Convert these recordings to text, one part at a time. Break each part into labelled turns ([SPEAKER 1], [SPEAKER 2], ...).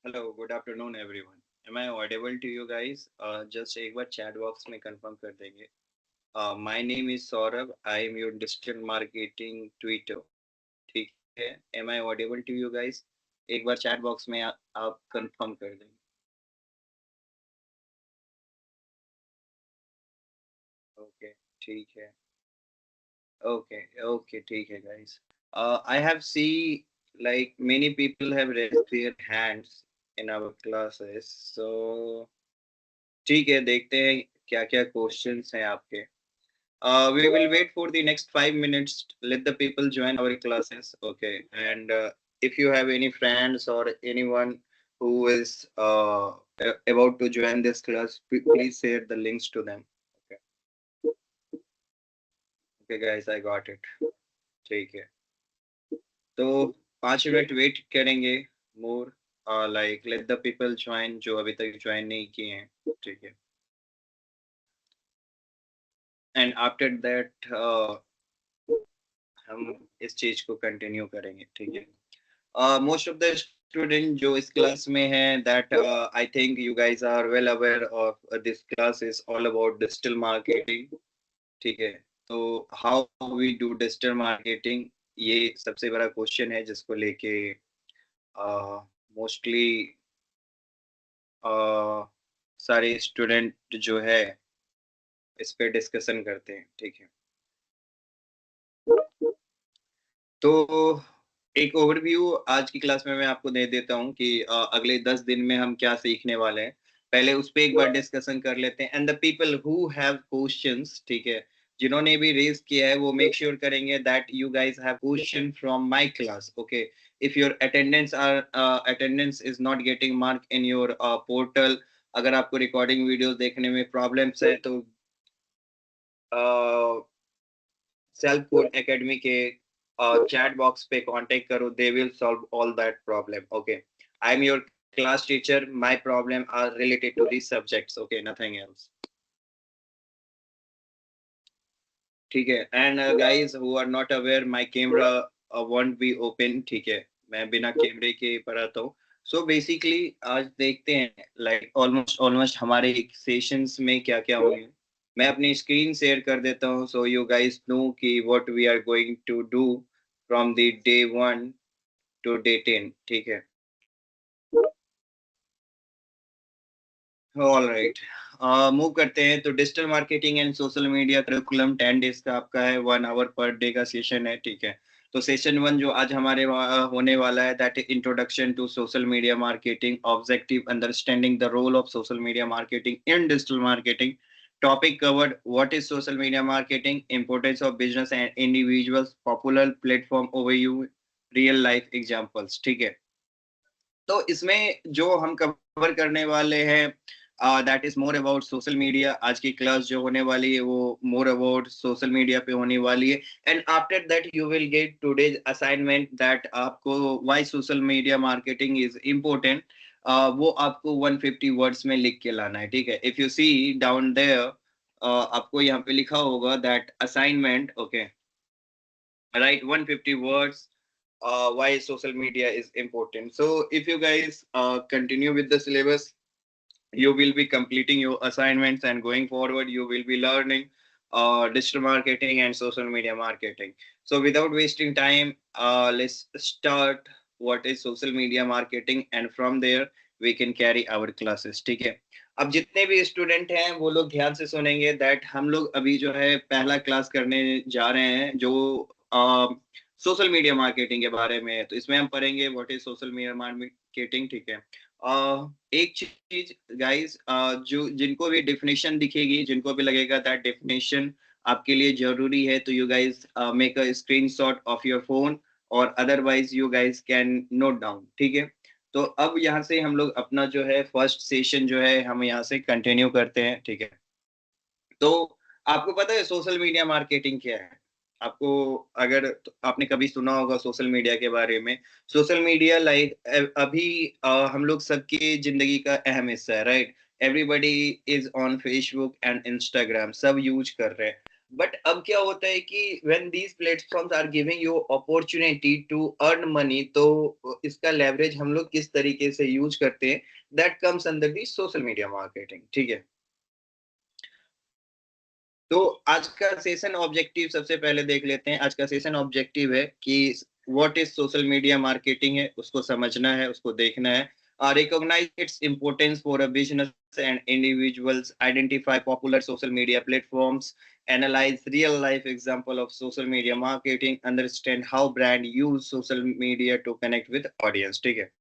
[SPEAKER 1] Hello, good afternoon everyone. Am I audible to you guys? Just एक बार chat box में confirm कर देंगे. My name is Saurabh. I am your digital marketing Twitter. ठीक है? Am I audible to you guys? एक बार chat box में आप confirm कर देंगे. Okay, ठीक है. Okay, okay, ठीक है guys. I have seen like many people have raised their hands in our classes. So ठीक है, देखते हैं क्या-क्या questions हैं आपके. We will wait for the next 5 minutes. Let the people join our classes. Okay. And if you have any friends or anyone who is about to join this class, please share the links to them. Okay. Okay, guys, I got it. ठीक है. तो 5 minute wait करेंगे more. Like let the people join जो अभी तक join नहीं किए हैं. ठीक है. एंड आफ्टर दैट हम इस चीज को कंटिन्यू करेंगे. ठीक है. Most of the student जो इस class में हैं that I think you guys are well aware of this class is all about digital marketing. ठीक है. तो how we do digital marketing ये सबसे बड़ा क्वेश्चन है जिसको लेके मोस्टली सारे स्टूडेंट जो है इस पे डिस्कशन करते हैं. ठीक है. तो एक ओवरव्यू आज की क्लास में मैं आपको दे देता हूँ कि अगले 10 दिन में हम क्या सीखने वाले हैं. पहले उस पे एक बार डिस्कशन कर लेते हैं. And the people who have questions, ठीक है, जिन्होंने भी रेज किया है वो मेक श्योर करेंगे that you guys have question from my class. Okay. If your attendance is not getting mark in your portal, अगर आपको रिकॉर्डिंग वीडियोस देखने में प्रॉब्लम्स है तो सेल्फ कोड एकेडमी के चैट बॉक्स पे कांटेक्ट करो. They will solve all that problem. Okay. I am your class teacher. My problem are related to these subjects. Okay, nothing else. ठीक है. And guys who are not aware, my camera won't be open. ठीक है. मैं बिना कैमरे के पढ़ाता हूँ. सो बेसिकली आज देखते हैं लाइक ऑलमोस्ट ऑलमोस्ट हमारे सेशंस में क्या क्या होंगे. मैं अपनी स्क्रीन शेयर कर देता हूँ सो यू गाइस नो कि what we are going to do from the day 1 to day 10. ठीक है. All right. मूव करते हैं. तो digital marketing and social media curriculum 10 days का आपका है. 1 आवर पर डे का सेशन है. ठीक है. तो सेशन 1 जो आज हमारे होने वाला है that is introduction to social media marketing, objective understanding the role of social media marketing in digital marketing. Topic covered what is social media marketing, importance of business and individuals, popular platform overview, real life examples. ठीक है. तो इसमें जो हम cover करने वाले हैं that is more about social media. आज की क्लास जो होने वाली है वो मोर अबाउट सोशल मीडिया पे होने वाली है. And after that you will get today's assignment that आपको why social media marketing is important. वो आपको 150 वर्ड्स में लिख के लाना है. ठीक है. If you see down there आपको यहाँ पे लिखा होगा that assignment. Okay. Write 150 words why social media is important. So if you guys continue with the syllabus, you will be completing your assignments and going forward you will be learning digital marketing and social media marketing. So without wasting time, let's start what is social media marketing and from there we can carry our classes. ठीक है. अब जितने भी student हैं वो लोग ध्यान से सुनेंगे दैट हम लोग अभी जो है पहला क्लास करने जा रहे हैं जो सोशल मीडिया मार्केटिंग के बारे में है. तो इसमें हम पढ़ेंगे what is social media marketing. ठीक है. एक चीज गाइस, जो जिनको भी डेफिनेशन दिखेगी, जिनको भी लगेगा दैट डेफिनेशन आपके लिए जरूरी है, तो you guys make a screenshot of your phone और otherwise you guys can note down. ठीक है. तो अब यहाँ से हम लोग अपना जो है फर्स्ट सेशन जो है हम यहाँ से कंटिन्यू करते हैं. ठीक है. तो आपको पता है सोशल मीडिया मार्केटिंग क्या है? आपको अगर आपने कभी सुना होगा सोशल मीडिया के बारे में. सोशल मीडिया लाइक अभी हम लोग सबकी जिंदगी का अहम हिस्सा है. Right. Everybody is on Facebook and Instagram. सब यूज कर रहे हैं. बट अब क्या होता है कि when these platforms are giving you opportunity to earn money, तो इसका लेवरेज हम लोग किस तरीके से यूज करते हैं, that comes under the social media marketing, ठीक है। तो आज का सेशन ऑब्जेक्टिव सबसे पहले देख लेते हैं। आज का सेशन ऑब्जेक्टिव है कि what is social media marketing है, उसको समझना है, उसको देखना है। Recognize its importance for a business and individuals, identify popular social media platforms, analyze real life example of social media marketing, understand how brand use social media to connect with audience, ठीक है।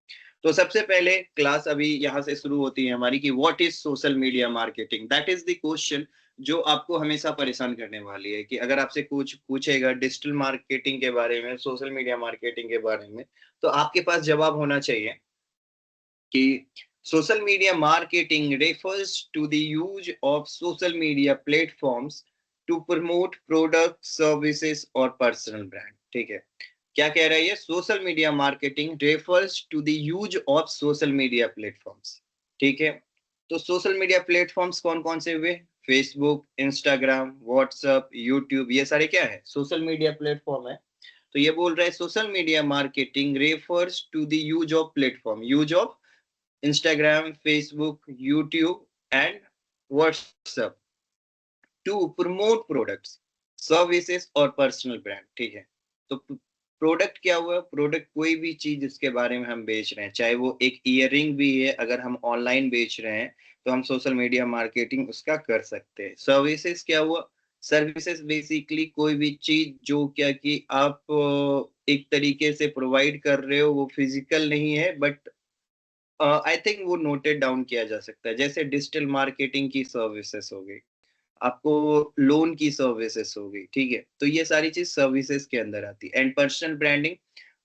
[SPEAKER 1] तो सबसे पहले class अभी यहाँ से शुरू होती है हमारी कि what is social media marketing, that is the question जो आपको हमेशा परेशान करने वाली है। कि अगर आपसे कुछ पूछेगा डिजिटल मार्केटिंग के बारे में, सोशल मीडिया मार्केटिंग के बारे में, तो आपके पास जवाब होना चाहिए कि social media marketing refers to the use of social media platforms to promote product services और personal brand, ठीक है। क्या कह रहा है ये, social media marketing refers to the use of social media platforms, ठीक है। तो सोशल मीडिया प्लेटफॉर्म्स कौन कौन से हुए, फेसबुक, इंस्टाग्राम, व्हाट्सएप, यूट्यूब, ये सारे क्या है, सोशल मीडिया प्लेटफॉर्म है। तो ये बोल रहा है social media marketing refers to the use of platform, use of Instagram, Facebook, YouTube and WhatsApp to promote products, services और पर्सनल ब्रांड, ठीक है। तो प्रोडक्ट क्या हुआ, प्रोडक्ट कोई भी चीज जिसके बारे में हम बेच रहे हैं, चाहे वो एक ईयरिंग भी है, अगर हम ऑनलाइन बेच रहे हैं तो हम सोशल मीडिया मार्केटिंग उसका कर सकते हैं। सर्विसेज क्या हुआ, सर्विसेज बेसिकली कोई भी चीज जो क्या कि आप एक तरीके से प्रोवाइड कर रहे हो, वो फिजिकल नहीं है बट आई थिंक वो नोटेड डाउन किया जा सकता है। जैसे डिजिटल मार्केटिंग की सर्विसेज हो गई, आपको लोन की सर्विसेज हो गई, ठीक है। तो ये सारी चीज सर्विसेज के अंदर आती है। एंड पर्सनल ब्रांडिंग,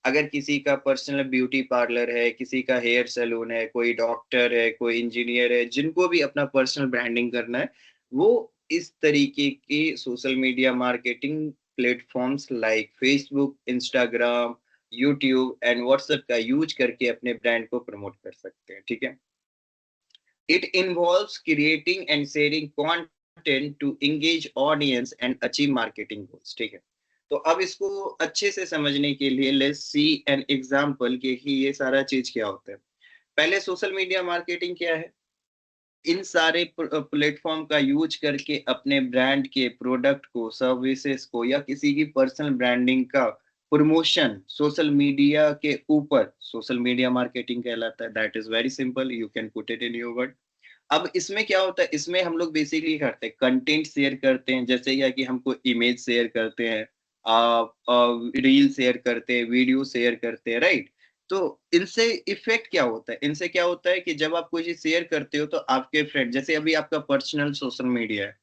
[SPEAKER 1] अगर किसी का पर्सनल ब्यूटी पार्लर है, किसी का हेयर सैलून है, कोई डॉक्टर है, कोई इंजीनियर है, जिनको भी अपना पर्सनल ब्रांडिंग करना है, वो इस तरीके की social media marketing platforms like Facebook, Instagram, YouTube and WhatsApp का यूज करके अपने ब्रांड को प्रमोट कर सकते हैं, ठीक है। It involves creating and sharing content to engage audience and achieve marketing goals, ठीक है। तो अब इसको अच्छे से समझने के लिए लेट्स सी एन एग्जांपल कि ये सारा चीज क्या होता है। पहले सोशल मीडिया मार्केटिंग क्या है, इन सारे प्लेटफॉर्म का यूज करके अपने ब्रांड के प्रोडक्ट को, सर्विसेज को या किसी की पर्सनल ब्रांडिंग का प्रमोशन सोशल मीडिया के ऊपर, सोशल मीडिया मार्केटिंग कहलाता है। That is very simple, you can put it in your word. अब इसमें क्या होता है, इसमें हम लोग बेसिकली करते हैं कंटेंट शेयर करते हैं, जैसे क्या कि हमको इमेज शेयर करते हैं, रील शेयर करते हैं, वीडियो शेयर करते हैं, राइट। तो इनसे इफेक्ट क्या होता है, इनसे क्या होता है कि जब आप कोई चीज शेयर करते हो तो आपके फ्रेंड, जैसे अभी आपका पर्सनल सोशल मीडिया है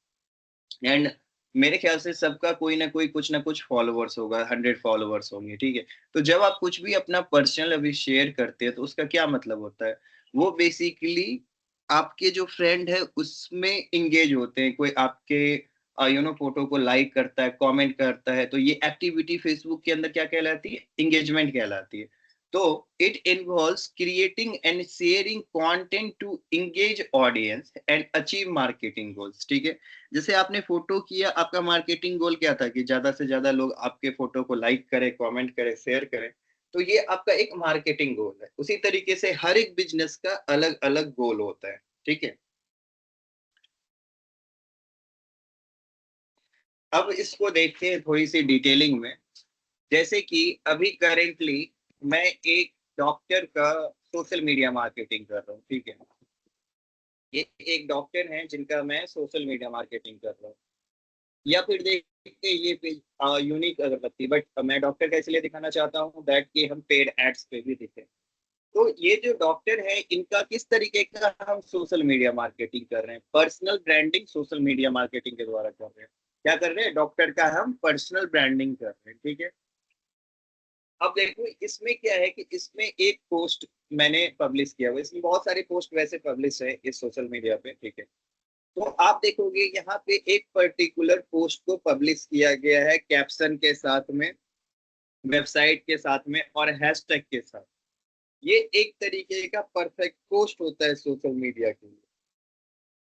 [SPEAKER 1] एंड मेरे ख्याल से सबका कोई ना कोई कुछ ना कुछ फॉलोअर्स होगा, 100 फॉलोअर्स होंगे, ठीक है। तो जब आप कुछ भी अपना पर्सनल अभी शेयर करते हैं तो उसका क्या मतलब होता है, वो बेसिकली आपके जो फ्रेंड है उसमें इंगेज होते हैं। कोई आपके फोटो को लाइक करता है, कमेंट करता है, तो ये एक्टिविटी फेसबुक के अंदर क्या कहलाती है, इंगेजमेंट कहलाती है। तो it involves creating and sharing content to engage audience and achieve marketing goals, ठीक है। जैसे आपने फोटो किया, आपका मार्केटिंग गोल क्या था कि ज्यादा से ज्यादा लोग आपके फोटो को लाइक करें, कमेंट करें, शेयर करें। तो ये आपका एक मार्केटिंग गोल है। उसी तरीके से हर एक बिजनेस का अलग अलग गोल होता है, ठीक है। अब इसको देखते हैं थोड़ी सी डिटेलिंग में। जैसे कि अभी करेंटली मैं एक डॉक्टर का सोशल मीडिया मार्केटिंग कर रहा हूँ, ठीक है। ये एक डॉक्टर हैं जिनका मैं सोशल मीडिया मार्केटिंग कर रहा हूँ। या फिर देखते ये पेज यूनिक अगरबत्ती, बट मैं डॉक्टर का इसलिए दिखाना चाहता हूँ दैट कि हम पेड एड्स पे भी दिखे। तो ये जो डॉक्टर है इनका किस तरीके का हम सोशल मीडिया मार्केटिंग कर रहे हैं, personal branding social media marketing के द्वारा कर रहे हैं। क्या कर रहे हैं, डॉक्टर का हम पर्सनल ब्रांडिंग कर रहे हैं, ठीक है। अब देखो इसमें क्या है कि इसमें एक पोस्ट मैंने पब्लिश किया हुआ है। इसमें बहुत सारे पोस्ट वैसे पब्लिश है इस सोशल मीडिया पे, ठीक है। तो आप देखोगे यहाँ पे एक पर्टिकुलर पोस्ट को पब्लिश किया गया है कैप्शन के साथ में, वेबसाइट के साथ में और हैशटैग के साथ। ये एक तरीके का परफेक्ट पोस्ट होता है सोशल मीडिया के लिए।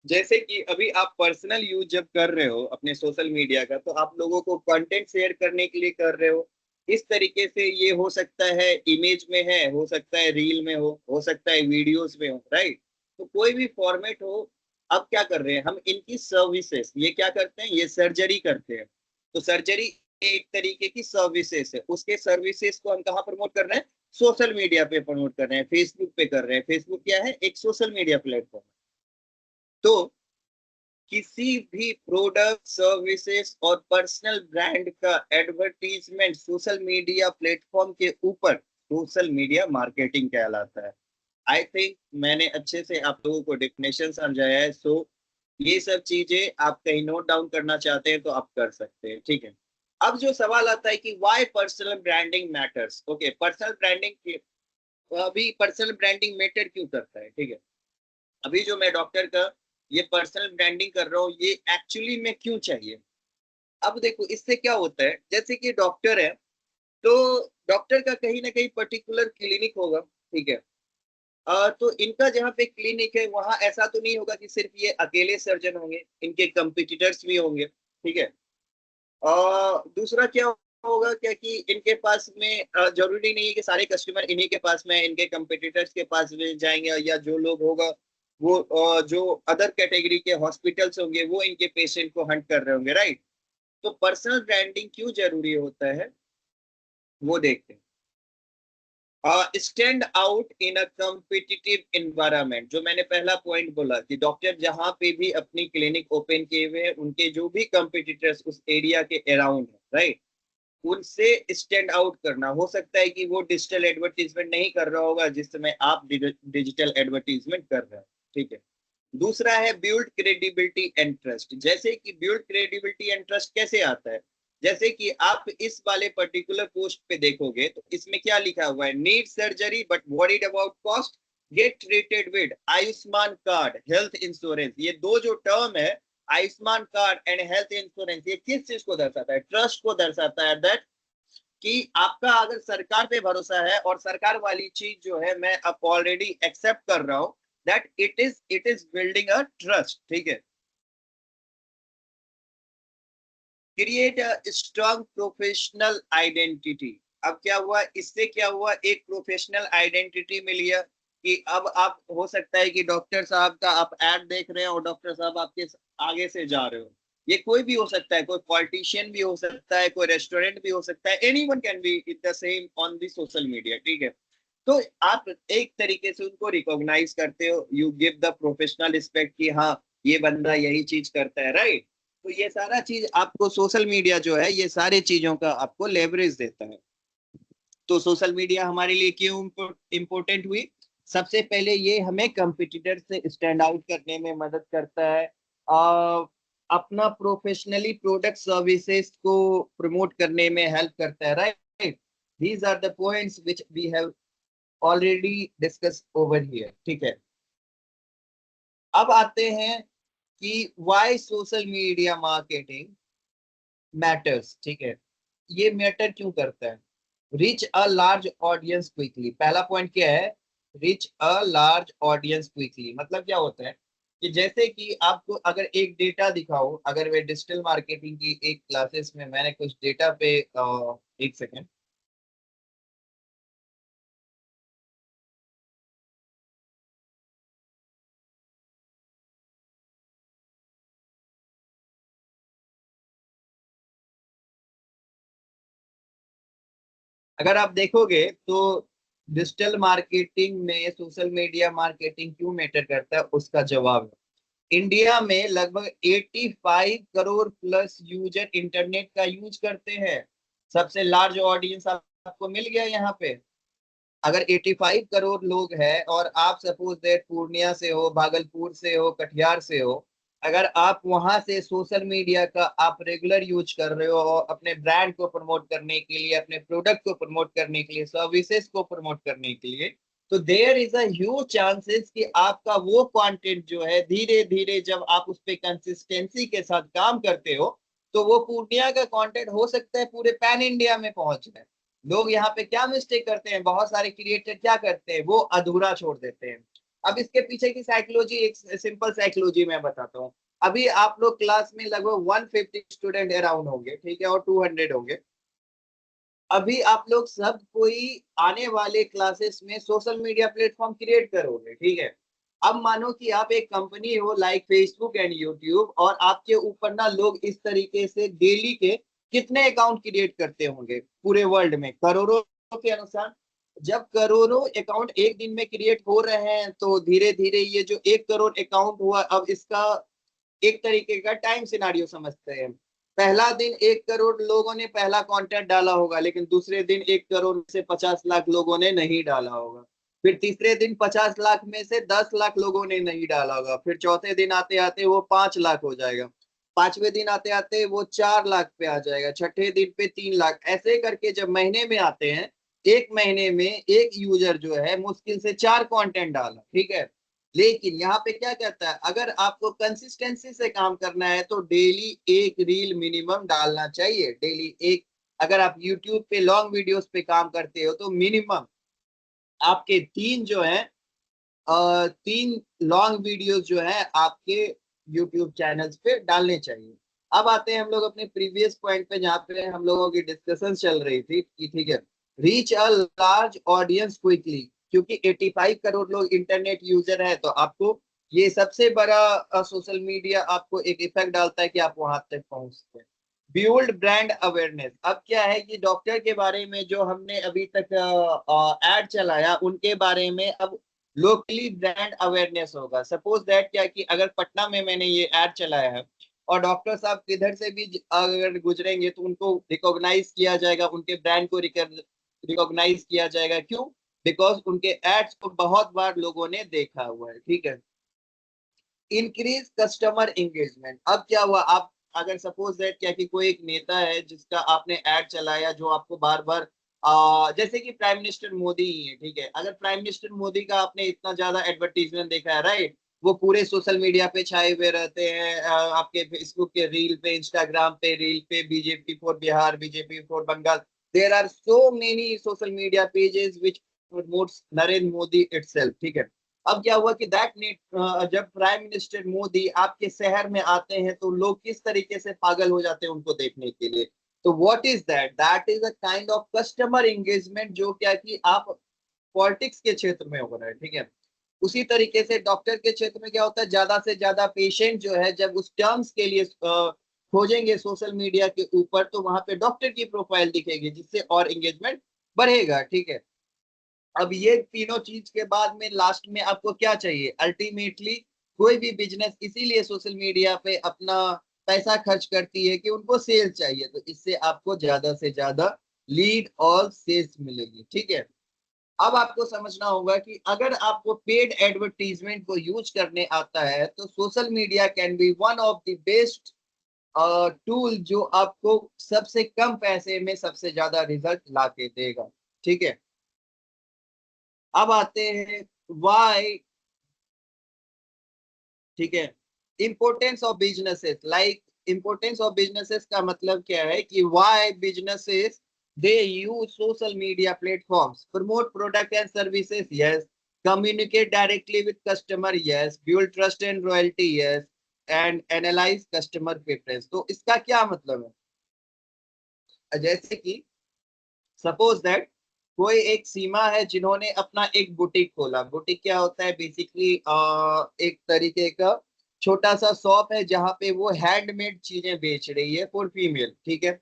[SPEAKER 1] जैसे कि अभी आप पर्सनल यूज जब कर रहे हो अपने सोशल मीडिया का, तो आप लोगों को कंटेंट शेयर करने के लिए कर रहे हो। इस तरीके से ये हो सकता है इमेज में है, हो सकता है रील में हो सकता है वीडियोस में हो, राइट। तो कोई भी फॉर्मेट हो। अब क्या कर रहे हैं हम, इनकी सर्विसेज, ये क्या करते हैं, ये सर्जरी करते हैं। तो सर्जरी एक तरीके की सर्विसेज है, उसके सर्विसेज को हम कहाँ प्रमोट कर रहे हैं, सोशल मीडिया पे प्रमोट कर रहे हैं, फेसबुक पे कर रहे हैं। फेसबुक क्या है, एक सोशल मीडिया प्लेटफॉर्म। तो किसी भी प्रोडक्ट सर्विसेज और पर्सनल ब्रांड का एडवर्टीजमेंट सोशल मीडिया प्लेटफॉर्म के ऊपर सोशल मीडिया मार्केटिंग कहलाता है। आई थिंक मैंने अच्छे से आप लोगों को डेफिनेशन समझाया है। सो ये सब चीजें आप कहीं नोट डाउन करना चाहते हैं तो आप कर सकते हैं, ठीक है। अब जो सवाल आता है कि why personal branding matters, okay, personal branding, अभी पर्सनल ब्रांडिंग मैटर क्यों करता है, ठीक है। अभी जो मैं डॉक्टर का ये पर्सनल ब्रांडिंग कर रहा हूँ, ये एक्चुअली में क्यों चाहिए। अब देखो इससे क्या होता है, जैसे कि डॉक्टर है, तो डॉक्टर का कहीं ना कहीं पर्टिकुलर क्लिनिक होगा, ठीक है। तो इनका जहाँ पे क्लिनिक है वहां ऐसा तो नहीं होगा कि सिर्फ ये अकेले सर्जन होंगे, इनके कंपिटिटर्स भी होंगे, ठीक है। दूसरा क्या होगा, क्या कि इनके पास में जरूरी नहीं है कि सारे कस्टमर इन्हीं के पास में, इनके कंपिटिटर्स के पास में जाएंगे, या जो लोग होगा वो जो अदर कैटेगरी के हॉस्पिटल्स होंगे वो इनके पेशेंट को हंट कर रहे होंगे, राइट। तो पर्सनल ब्रांडिंग क्यों जरूरी होता है वो देखते हैं। Stand out in a competitive environment, जो मैंने पहला पॉइंट बोला कि डॉक्टर जहां पे भी अपनी क्लिनिक ओपन किए हुए हैं, उनके जो भी कंपिटिटर्स उस एरिया के अराउंड है, राइट, उनसे स्टैंड आउट करना। हो सकता है कि वो डिजिटल एडवर्टीजमेंट नहीं कर रहा होगा जिस समय आप डिजिटल एडवर्टीजमेंट कर रहे हैं, ठीक है। दूसरा है बिल्ड क्रेडिबिलिटी एंड ट्रस्ट। जैसे कि बिल्ड क्रेडिबिलिटी एंड ट्रस्ट कैसे आता है, जैसे कि आप इस वाले पर्टिकुलर पोस्ट पे देखोगे तो इसमें क्या लिखा हुआ है, need surgery but worried about cost, gate treated with Ayushman card health insurance. ये दो जो टर्म है, Ayushman card and health insurance, ये किस चीज को दर्शाता है, ट्रस्ट को दर्शाता है। दैट कि आपका अगर सरकार पे भरोसा है और सरकार वाली चीज जो है मैं अब ऑलरेडी एक्सेप्ट कर रहा हूं, that it is building a trust, ठीक है। Create a strong professional identity. अब क्या हुआ, इससे क्या हुआ, एक प्रोफेशनल आइडेंटिटी मिल गया कि अब आप, हो सकता है कि डॉक्टर साहब का आप एड देख रहे हैं और डॉक्टर साहब आपके आगे से जा रहे हो। ये कोई भी हो सकता है, कोई पॉलिटिशियन भी हो सकता है, कोई रेस्टोरेंट भी हो सकता है, anyone can be the same on the social media, ठीक है। तो आप एक तरीके से उनको रिकॉग्नाइज करते हो, you give the professional respect कि हाँ ये बंदा यही चीज करता है, राइट। तो ये सारा चीज आपको सोशल मीडिया जो है ये सारे चीजों का आपको लेवरेज देता है। तो सोशल मीडिया हमारे लिए क्यों इम्पोर्टेंट हुई, सबसे पहले ये हमें कंपिटिटर से स्टैंड आउट करने में मदद करता है, अपना प्रोफेशनली प्रोडक्ट सर्विसेज को प्रमोट करने में हेल्प करता है, right. These are the points which we have already discuss over here, ठीक है। अब आते हैं कि why social media marketing matters, ठीक है। ये मैटर क्यों करता है, reach a large audience quickly. पहला पॉइंट क्या है, reach a large audience quickly, मतलब क्या होता है कि जैसे कि आपको अगर एक डेटा दिखाओ, अगर वे डिजिटल मार्केटिंग की एक क्लासेस में मैंने कुछ डेटा पे एक सेकेंड, अगर आप देखोगे तो डिजिटल मार्केटिंग में सोशल मीडिया मार्केटिंग क्यों मैटर करता है, उसका जवाब है इंडिया में लगभग 85 करोड़ प्लस यूजर इंटरनेट का यूज करते हैं। सबसे लार्ज ऑडियंस आपको मिल गया यहाँ पे। अगर 85 करोड़ लोग हैं और आप सपोज दैट पूर्णिया से हो, भागलपुर से हो, कटिहार से हो, अगर आप वहां से सोशल मीडिया का आप रेगुलर यूज कर रहे हो और अपने ब्रांड को प्रमोट करने के लिए, अपने प्रोडक्ट को प्रमोट करने के लिए, सर्विसेज को प्रमोट करने के लिए, तो there is a huge chances कि आपका वो कंटेंट जो है धीरे धीरे जब आप उस पर कंसिस्टेंसी के साथ काम करते हो, तो वो पूर्णिया का कंटेंट हो सकता है पूरे पैन इंडिया में पहुंच जाए। लोग यहाँ पे क्या मिस्टेक करते हैं, बहुत सारे क्रिएटर क्या करते हैं, वो अधूरा छोड़ देते हैं। अब इसके पीछे की साइकोलॉजी, एक सिंपल साइकोलॉजी मैं बताता हूँ। अभी आप लोग क्लास में लगभग 150 स्टूडेंट अराउंड होंगे, ठीक है, और 200 होंगे। अभी आप लोग सब कोई आने वाले क्लासेस में सोशल मीडिया प्लेटफॉर्म क्रिएट करोगे, ठीक है। अब मानो कि आप एक कंपनी हो लाइक फेसबुक एंड यूट्यूब, और आपके ऊपर ना लोग इस तरीके से डेली के कितने अकाउंट क्रिएट करते होंगे पूरे वर्ल्ड में, करोड़ों के अनुसार। जब करोड़ों अकाउंट एक दिन में क्रिएट हो रहे हैं, तो धीरे धीरे ये जो 1 करोड़ अकाउंट हुआ, अब इसका एक तरीके का टाइम सिनारियो समझते हैं। पहला दिन 1 करोड़ लोगों ने पहला कंटेंट डाला होगा, लेकिन दूसरे दिन 1 करोड़ से 50 लाख लोगों ने नहीं डाला होगा। फिर तीसरे दिन 50 लाख में से 10 लाख लोगों ने नहीं डाला होगा। फिर चौथे दिन आते आते वो 5 लाख हो जाएगा। पांचवें दिन आते आते वो 4 लाख पे आ जाएगा। छठे दिन पे 3 लाख। ऐसे करके जब महीने में आते हैं, एक महीने में एक यूजर जो है मुश्किल से 4 कंटेंट डाला, ठीक है। लेकिन यहाँ पे क्या कहता है, अगर आपको कंसिस्टेंसी से काम करना है तो डेली एक रील मिनिमम डालना चाहिए, डेली एक। अगर आप यूट्यूब पे लॉन्ग वीडियोस पे काम करते हो तो मिनिमम आपके तीन जो है 3 लॉन्ग वीडियोस जो है आपके यूट्यूब चैनल्स पे डालने चाहिए। अब आते हैं हम लोग अपने प्रीवियस पॉइंट पे, जहाँ पे हम लोगों की डिस्कशन चल रही थी कि ठीक है, reach a large audience quickly. क्योंकि 85 करोड़ लोग इंटरनेट यूजर है, तो आपको ये सबसे बड़ा सोशल मीडिया आपको एक इफेक्ट डालता है कि आप वहां तक पहुंचते हैं। Build brand awareness. अब क्या है कि डॉक्टर के बारे में जो हमने अभी तक एड चलाया, उनके बारे में अब लोकली ब्रांड अवेयरनेस होगा। सपोज दैट क्या कि अगर पटना में मैंने ये एड चलाया है, और डॉक्टर साहब किधर से भी अगर गुजरेंगे तो उनको रिकॉग्नाइज किया जाएगा, उनके ब्रांड को रिकॉग्नाइज किया जाएगा। क्यों? बिकॉज उनके एड्स को बहुत बार लोगों ने देखा हुआ है, ठीक है। Increase customer engagement. अब क्या हुआ, आप अगर सपोज दैट क्या कि कोई एक नेता है जिसका आपने ऐड चलाया, जो आपको बार बार जैसे कि प्राइम मिनिस्टर मोदी ही है, ठीक है। अगर प्राइम मिनिस्टर मोदी का आपने इतना ज्यादा एडवर्टीजमेंट देखा है, राइट, वो पूरे सोशल मीडिया पे छाए हुए रहते हैं, आपके फेसबुक के रील पे, इंस्टाग्राम पे रील पे, BJP for Bihar, BJP for Bengal. There are so many social media pages which promotes Narendra Modi itself, ठीक है। अब क्या हुआ कि दैट नीड, जब प्राइम मिनिस्टर मोदी आपके शहर में आते हैं तो लोग किस तरीके से पागल हो जाते हैं उनको देखने के लिए। तो what is that, that is a kind of customer engagement, जो क्या कि आप पॉलिटिक्स के क्षेत्र में हो रहा है, ठीक है। उसी तरीके से डॉक्टर के क्षेत्र में क्या होता है, ज्यादा से ज्यादा पेशेंट जो है जब उस टर्म्स के लिए खोजेंगे सोशल मीडिया के ऊपर, तो वहां पे डॉक्टर की प्रोफाइल दिखेगी, जिससे और एंगेजमेंट बढ़ेगा, ठीक है। अब ये तीनों चीज के बाद में लास्ट में आपको क्या चाहिए, अल्टीमेटली कोई भी बिजनेस इसीलिए सोशल मीडिया पे अपना पैसा खर्च करती है कि उनको सेल्स चाहिए, तो इससे आपको ज्यादा से ज्यादा लीड और सेल्स मिलेगी, ठीक है। अब आपको समझना होगा कि अगर आपको पेड एडवर्टीजमेंट को यूज करने आता है, तो social media can be one of the best tool, जो आपको सबसे कम पैसे में सबसे ज्यादा रिजल्ट ला के देगा, ठीक है। अब आते हैं वाई, ठीक है, importance of businesses. Like importance of businesses का मतलब क्या है कि why businesses they use social media platforms, promote product and services, yes, communicate directly with customer, yes, build trust and loyalty, yes, and analyze customer preference। तो इसका क्या मतलब है, जैसे कि सपोज दैट कोई एक सीमा है जिन्होंने अपना एक बुटीक खोला। बुटीक क्या होता है, बेसिकली एक तरीके का छोटा सा शॉप है जहाँ पे वो हैंडमेड चीजें बेच रही है फॉर फीमेल, ठीक है।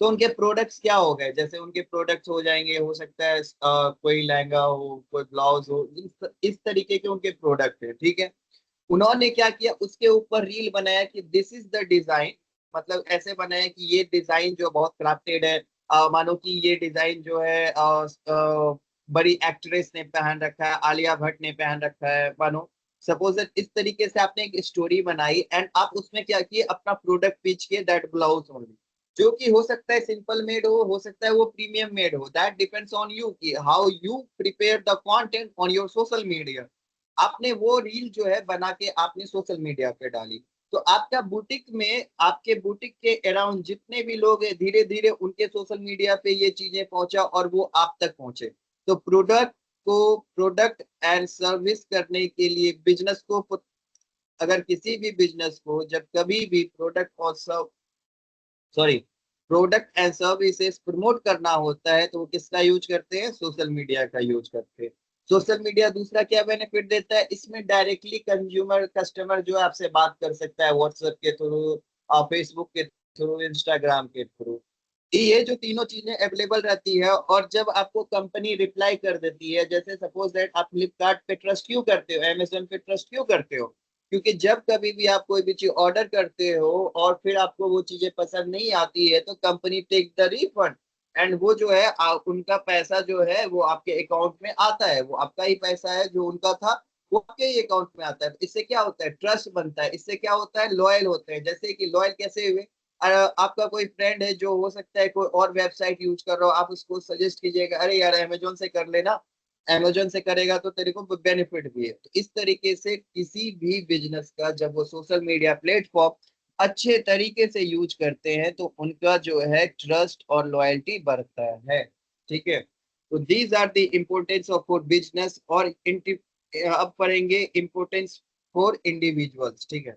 [SPEAKER 1] तो उनके प्रोडक्ट्स क्या हो गए, जैसे उनके प्रोडक्ट्स हो जाएंगे, हो सकता है कोई लहंगा हो, कोई ब्लाउज हो, इस तरीके के उनके प्रोडक्ट है, ठीक है। उन्होंने क्या किया, उसके ऊपर रील बनाया कि दिस इज द डिजाइन, मतलब ऐसे बनाया कि ये डिजाइन जो बहुत क्राफ्टेड है। मानो कि ये डिजाइन जो है बड़ी एक्ट्रेस ने पहन रखा है, आलिया भट्ट ने पहन रखा है, मानो सपोज इस तरीके से आपने एक स्टोरी बनाई, एंड आप उसमें क्या किए, अपना प्रोडक्ट पिच किए, दैट ब्लाउज ओनली, जो कि हो सकता है सिंपल मेड हो सकता है वो प्रीमियम मेड हो, दैट डिपेंड्स ऑन यू कि how you prepare the content on your social media. आपने वो रील जो है बना के आपने सोशल मीडिया पे डाली, तो आपका बुटीक में, आपके बुटीक के अराउंड जितने भी लोग हैं, धीरे धीरे उनके सोशल मीडिया पे ये चीजें पहुंचा और वो आप तक पहुंचे। तो प्रोडक्ट को प्रोडक्ट एंड सर्विस करने के लिए बिजनेस को, अगर किसी भी बिजनेस को जब कभी भी प्रोडक्ट एंड सर्विसेज प्रमोट करना होता है तो वो किसका यूज करते हैं? सोशल मीडिया का यूज करते हैं। सोशल मीडिया दूसरा क्या बेनिफिट देता है? इसमें डायरेक्टली कंज्यूमर कस्टमर जो है आपसे बात कर सकता है व्हाट्सएप के थ्रू, फेसबुक के थ्रू, इंस्टाग्राम के थ्रू। ये जो तीनों चीजें अवेलेबल रहती है, और जब आपको कंपनी रिप्लाई कर देती है, जैसे सपोज दैट आप फ्लिपकार्ट पे ट्रस्ट क्यों करते हो, अमेजोन पे ट्रस्ट क्यों करते हो? क्योंकि जब कभी भी आप कोई भी चीज ऑर्डर करते हो और फिर आपको वो चीजें पसंद नहीं आती है तो company take the refund, and वो जो है उनका पैसा जो है वो आपके अकाउंट में आता है, वो आपका ही पैसा है जो उनका था वो आपके ही अकाउंट में आता है। तो इससे क्या होता है? ट्रस्ट बनता है। इससे क्या होता है? लॉयल होते हैं। जैसे कि लॉयल कैसे हुए? आपका कोई फ्रेंड है जो हो सकता है कोई और वेबसाइट यूज कर रहा हो, आप उसको सजेस्ट कीजिएगा, अरे यार अमेजोन से कर लेना, अमेजोन से करेगा तो तेरे को बेनिफिट भी है। तो इस तरीके से किसी भी बिजनेस का जब वो सोशल मीडिया प्लेटफॉर्म अच्छे तरीके से यूज करते हैं तो उनका जो है ट्रस्ट और लॉयल्टी बढ़ता है। ठीक है, तो these are the importance of for business. और अब पढ़ेंगे इम्पोर्टेंस फॉर इंडिविजुअल्स। ठीक है,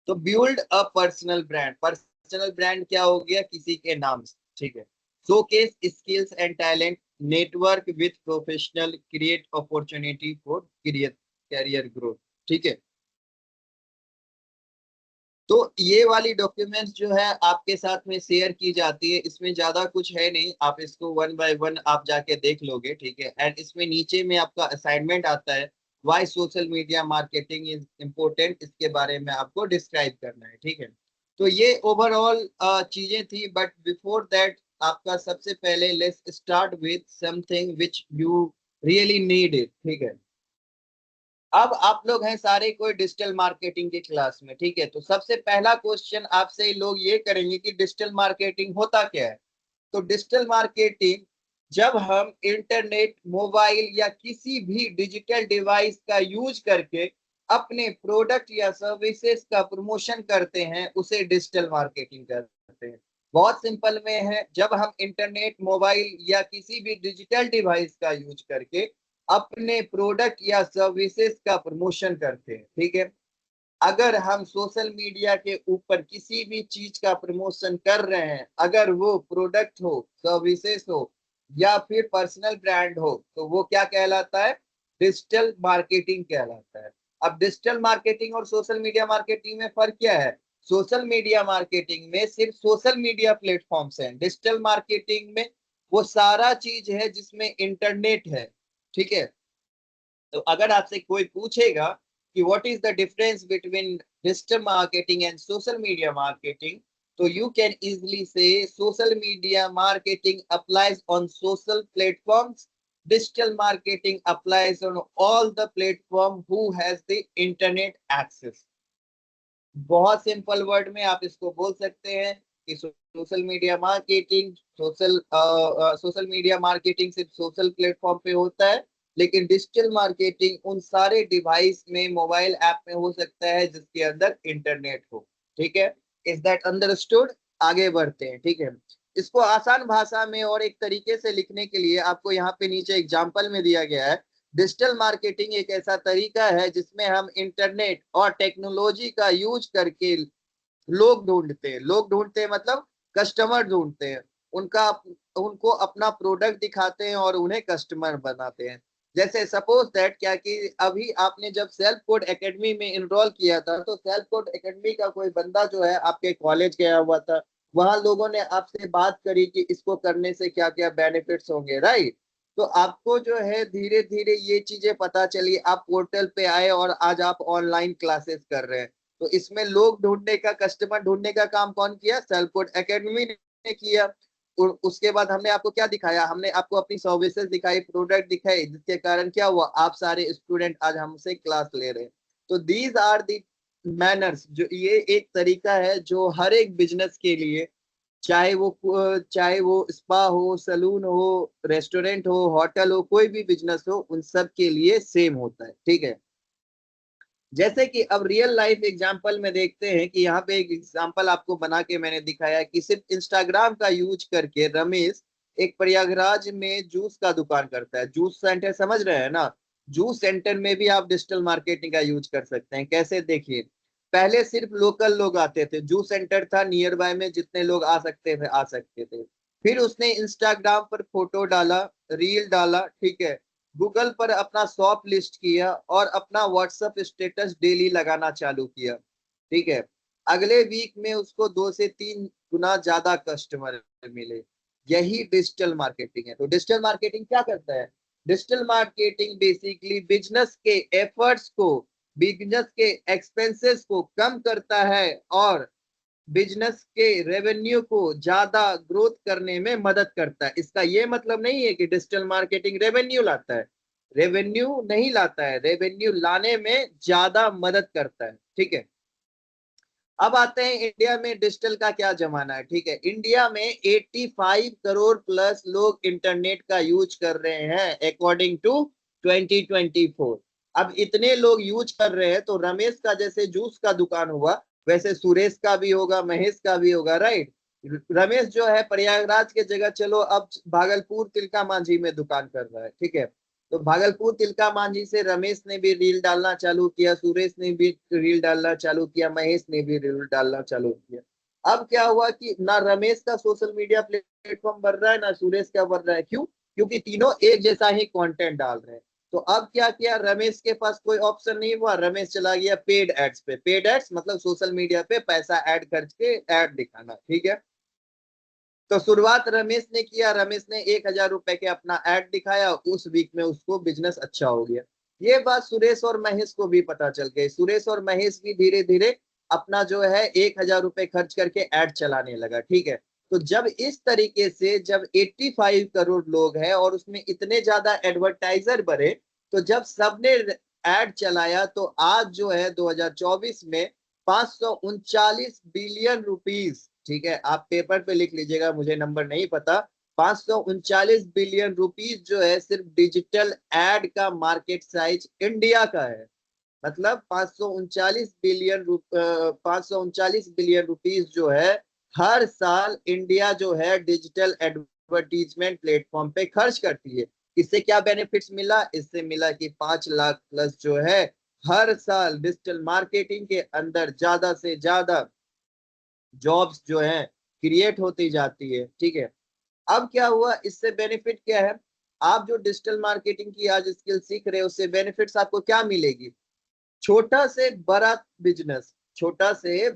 [SPEAKER 1] तो build a personal brand. Personal brand क्या हो गया? किसी के नाम से। ठीक है, showcase skills and talent, network with professional, create opportunity for career growth. ठीक है, तो ये वाली डॉक्यूमेंट्स जो है आपके साथ में शेयर की जाती है, इसमें ज्यादा कुछ है नहीं, आप इसको वन बाय वन आप जाके देख लोगे। ठीक है, एंड इसमें नीचे में आपका असाइनमेंट आता है, why social media marketing is important, इसके बारे में आपको डिस्क्राइब करना है। ठीक है, तो ये ओवरऑल चीजें थी, बट बिफोर दैट आपका सबसे पहले let's start with something which you really need it. ठीक है, अब आप लोग हैं सारे कोई डिजिटल मार्केटिंग की क्लास में। ठीक है, तो सबसे पहला क्वेश्चन आपसे लोग ये करेंगे कि डिजिटल मार्केटिंग होता क्या है? तो डिजिटल मार्केटिंग, जब हम इंटरनेट, मोबाइल या किसी भी डिजिटल डिवाइस का यूज करके अपने प्रोडक्ट या सर्विसेज का प्रमोशन करते हैं उसे डिजिटल मार्केटिंग करते हैं। बहुत सिंपल में है, जब हम इंटरनेट, मोबाइल या किसी भी डिजिटल डिवाइस का यूज करके अपने प्रोडक्ट या सर्विसेज का प्रमोशन करते हैं। ठीक है, अगर हम सोशल मीडिया के ऊपर किसी भी चीज का प्रमोशन कर रहे हैं, अगर वो प्रोडक्ट हो, सर्विसेज हो या फिर पर्सनल ब्रांड हो, तो वो क्या कहलाता है? डिजिटल मार्केटिंग कहलाता है। अब डिजिटल मार्केटिंग और सोशल मीडिया मार्केटिंग में फर्क क्या है? सोशल मीडिया मार्केटिंग में सिर्फ सोशल मीडिया प्लेटफॉर्म्स हैं, डिजिटल मार्केटिंग में वो सारा चीज है जिसमें इंटरनेट है। ठीक है, तो अगर आपसे कोई पूछेगा कि what is the difference between digital marketing and social media marketing, तो you can easily say social media marketing applies on social platforms, digital marketing applies on all the platform who has the internet access. बहुत simple word में आप इसको बोल सकते हैं कि social media marketing, social media marketing सिर्फ social platform पे होता है, लेकिन डिजिटल मार्केटिंग उन सारे डिवाइस में, मोबाइल ऐप में हो सकता है जिसके अंदर इंटरनेट हो। ठीक है, इज दैट अंडरस्टूड? आगे बढ़ते हैं। ठीक है, इसको आसान भाषा में और एक तरीके से लिखने के लिए आपको यहाँ पे नीचे एग्जाम्पल में दिया गया है। डिजिटल मार्केटिंग एक ऐसा तरीका है जिसमें हम इंटरनेट और टेक्नोलॉजी का यूज करके लोग ढूंढते हैं, मतलब कस्टमर ढूंढते हैं, उनका उनको अपना प्रोडक्ट दिखाते हैं और उन्हें कस्टमर बनाते हैं। जैसे सपोज दैट क्या कि अभी आपने जब सेल्फ कोड एकेडमी में इनरोल किया था, तो सेल्फ कोड एकेडमी का कोई बंदा जो है आपके कॉलेज गया हुआ था, वहां लोगों ने आपसे बात करी कि इसको करने से क्या क्या बेनिफिट्स होंगे, राइट? तो आपको जो है धीरे धीरे ये चीजें पता चली, आप पोर्टल पे आए और आज आप ऑनलाइन क्लासेस कर रहे हैं। तो इसमें लोग ढूंढने का, कस्टमर ढूंढने का काम कौन किया? सेल्फ कोड एकेडमी ने किया। और उसके बाद हमने आपको क्या दिखाया? हमने आपको अपनी सर्विसेज दिखाई, प्रोडक्ट दिखाई, जिसके कारण क्या हुआ? आप सारे स्टूडेंट आज हमसे क्लास ले रहे हैं। तो दीज आर दी मैनर्स, जो ये एक तरीका है जो हर एक बिजनेस के लिए, चाहे वो स्पा हो, सलून हो, रेस्टोरेंट हो, होटल हो, कोई भी बिजनेस हो, उन सब के लिए सेम होता है। ठीक है, जैसे कि अब रियल लाइफ एग्जांपल में देखते हैं कि यहाँ पे एक एग्जांपल आपको बना के मैंने दिखाया कि सिर्फ इंस्टाग्राम का यूज करके रमेश एक प्रयागराज में जूस का दुकान करता है, जूस सेंटर समझ रहे हैं ना, जूस सेंटर में भी आप डिजिटल मार्केटिंग का यूज कर सकते हैं। कैसे, देखिए, पहले सिर्फ लोकल लोग आते थे, जूस सेंटर था नियर बाय में, जितने लोग आ सकते थे। फिर उसने इंस्टाग्राम पर फोटो डाला, रील डाला, ठीक है, गूगल पर अपना शॉप लिस्ट किया और अपना व्हाट्सएप स्टेटस डेली लगाना चालू किया, ठीक है। अगले वीक में उसको 2 से 3 गुना ज्यादा कस्टमर मिले। यही डिजिटल मार्केटिंग है। तो डिजिटल मार्केटिंग क्या करता है? डिजिटल मार्केटिंग बेसिकली बिजनेस के एफर्ट्स को, बिजनेस के एक्सपेंसेस को कम करता है और बिजनेस के रेवेन्यू को ज्यादा ग्रोथ करने में मदद करता है। इसका ये मतलब नहीं है कि डिजिटल मार्केटिंग रेवेन्यू लाता है, रेवेन्यू नहीं लाता है, रेवेन्यू लाने में ज्यादा मदद करता है, ठीक है। अब आते हैं इंडिया में डिजिटल का क्या जमाना है, ठीक है। इंडिया में 85 करोड़ प्लस लोग इंटरनेट का यूज कर रहे हैं अकॉर्डिंग टू 2024। अब इतने लोग यूज कर रहे हैं तो रमेश का जैसे जूस का दुकान हुआ, वैसे सुरेश का भी होगा, महेश का भी होगा, राइट। रमेश जो है प्रयागराज के जगह चलो अब भागलपुर तिलका मांझी में दुकान कर रहा है, ठीक है। तो भागलपुर तिलका मांझी से रमेश ने भी रील डालना चालू किया, सुरेश ने भी रील डालना चालू किया, महेश ने भी रील डालना चालू किया। अब क्या हुआ कि ना रमेश का सोशल मीडिया प्लेटफॉर्म बढ़ रहा है, ना सुरेश का बढ़ रहा है। क्यों? क्योंकि तीनों एक जैसा ही कंटेंट डाल रहे हैं। तो अब क्या किया, रमेश के पास कोई ऑप्शन नहीं हुआ, रमेश चला गया पेड एड्स पे। पेड एड्स मतलब सोशल मीडिया पे पैसा ऐड खर्च के ऐड दिखाना, ठीक है। तो शुरुआत रमेश ने किया, रमेश ने 1,000 रुपए के अपना ऐड दिखाया, उस वीक में उसको बिजनेस अच्छा हो गया। ये बात सुरेश और महेश को भी पता चल गई। सुरेश और महेश भी धीरे धीरे अपना जो है 1,000 रुपए खर्च करके ऐड चलाने लगा, ठीक है। तो जब इस तरीके से जब 85 करोड़ लोग हैं और उसमें इतने ज्यादा एडवर्टाइजर बढ़े, तो जब सबने ऐड चलाया तो आज जो है 2024 में 539 बिलियन रुपीस, ठीक है, आप पेपर पे लिख लीजिएगा, मुझे नंबर नहीं पता। 539 बिलियन रुपीस जो है सिर्फ डिजिटल एड का मार्केट साइज इंडिया का है। मतलब 539 बिलियन रुपीस जो है हर साल इंडिया जो है डिजिटल एडवर्टीजमेंट प्लेटफॉर्म पे खर्च करती है। इससे क्या बेनिफिट्स मिला? इससे मिला कि 5 लाख प्लस जो है हर साल डिजिटल मार्केटिंग के अंदर ज्यादा से ज्यादा जॉब्स जो है क्रिएट होती जाती है, ठीक है। अब क्या हुआ, इससे बेनिफिट क्या है? आप जो डिजिटल मार्केटिंग की आज स्किल सीख रहे हो, उससे बेनिफिट्स आपको क्या मिलेगी? छोटा से बड़ा बिजनेस, छोटा से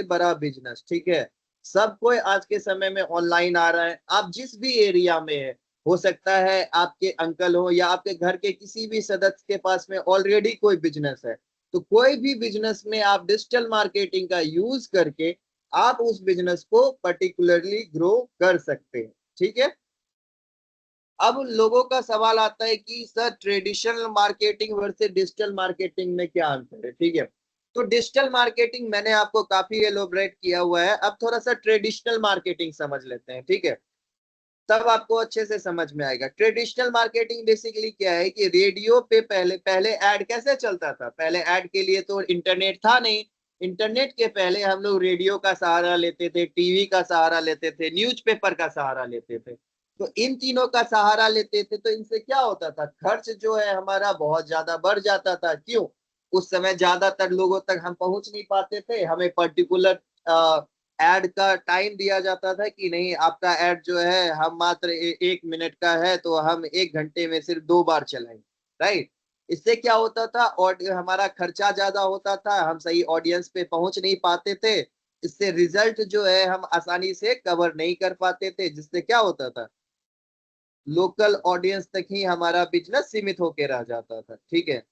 [SPEAKER 1] बड़ा बिजनेस, ठीक है। सब कोई आज के समय में ऑनलाइन आ रहा है। आप जिस भी एरिया में है, हो सकता है आपके अंकल हो या आपके घर के किसी भी सदस्य के पास में ऑलरेडी कोई बिजनेस है, तो कोई भी बिजनेस में आप डिजिटल मार्केटिंग का यूज करके आप उस बिजनेस को पर्टिकुलरली ग्रो कर सकते हैं, ठीक है। अब लोगों का सवाल आता है कि sir traditional marketing versus digital marketing में क्या अंतर है, ठीक है। तो डिजिटल मार्केटिंग मैंने आपको काफी एलोबरेट किया हुआ है, अब थोड़ा सा ट्रेडिशनल मार्केटिंग समझ लेते हैं, ठीक है। तब आपको अच्छे से समझ में आएगा। ट्रेडिशनल मार्केटिंग बेसिकली क्या है कि रेडियो पे पहले पहले ऐड कैसे चलता था? पहले ऐड के लिए तो इंटरनेट था नहीं। इंटरनेट के पहले हम लोग रेडियो का सहारा लेते थे, टीवी का सहारा लेते थे, न्यूज़पेपर का सहारा लेते थे। तो इन तीनों का सहारा लेते थे तो इनसे क्या होता था, खर्च जो है हमारा बहुत ज्यादा बढ़ जाता था। क्यों? उस समय ज्यादातर लोगों तक हम पहुंच नहीं पाते थे। हमें पर्टिकुलर एड का टाइम दिया जाता था कि नहीं, आपका एड जो है हम मात्र 1 मिनट का है तो हम 1 घंटे में सिर्फ 2 बार चलाएंगे, राइट। इससे क्या होता था, और हमारा खर्चा ज्यादा होता था, हम सही ऑडियंस पे पहुंच नहीं पाते थे। इससे रिजल्ट जो है हम आसानी से कवर नहीं कर पाते थे, जिससे क्या होता था, लोकल ऑडियंस तक ही हमारा बिजनेस सीमित होकर रह जाता था, ठीक है।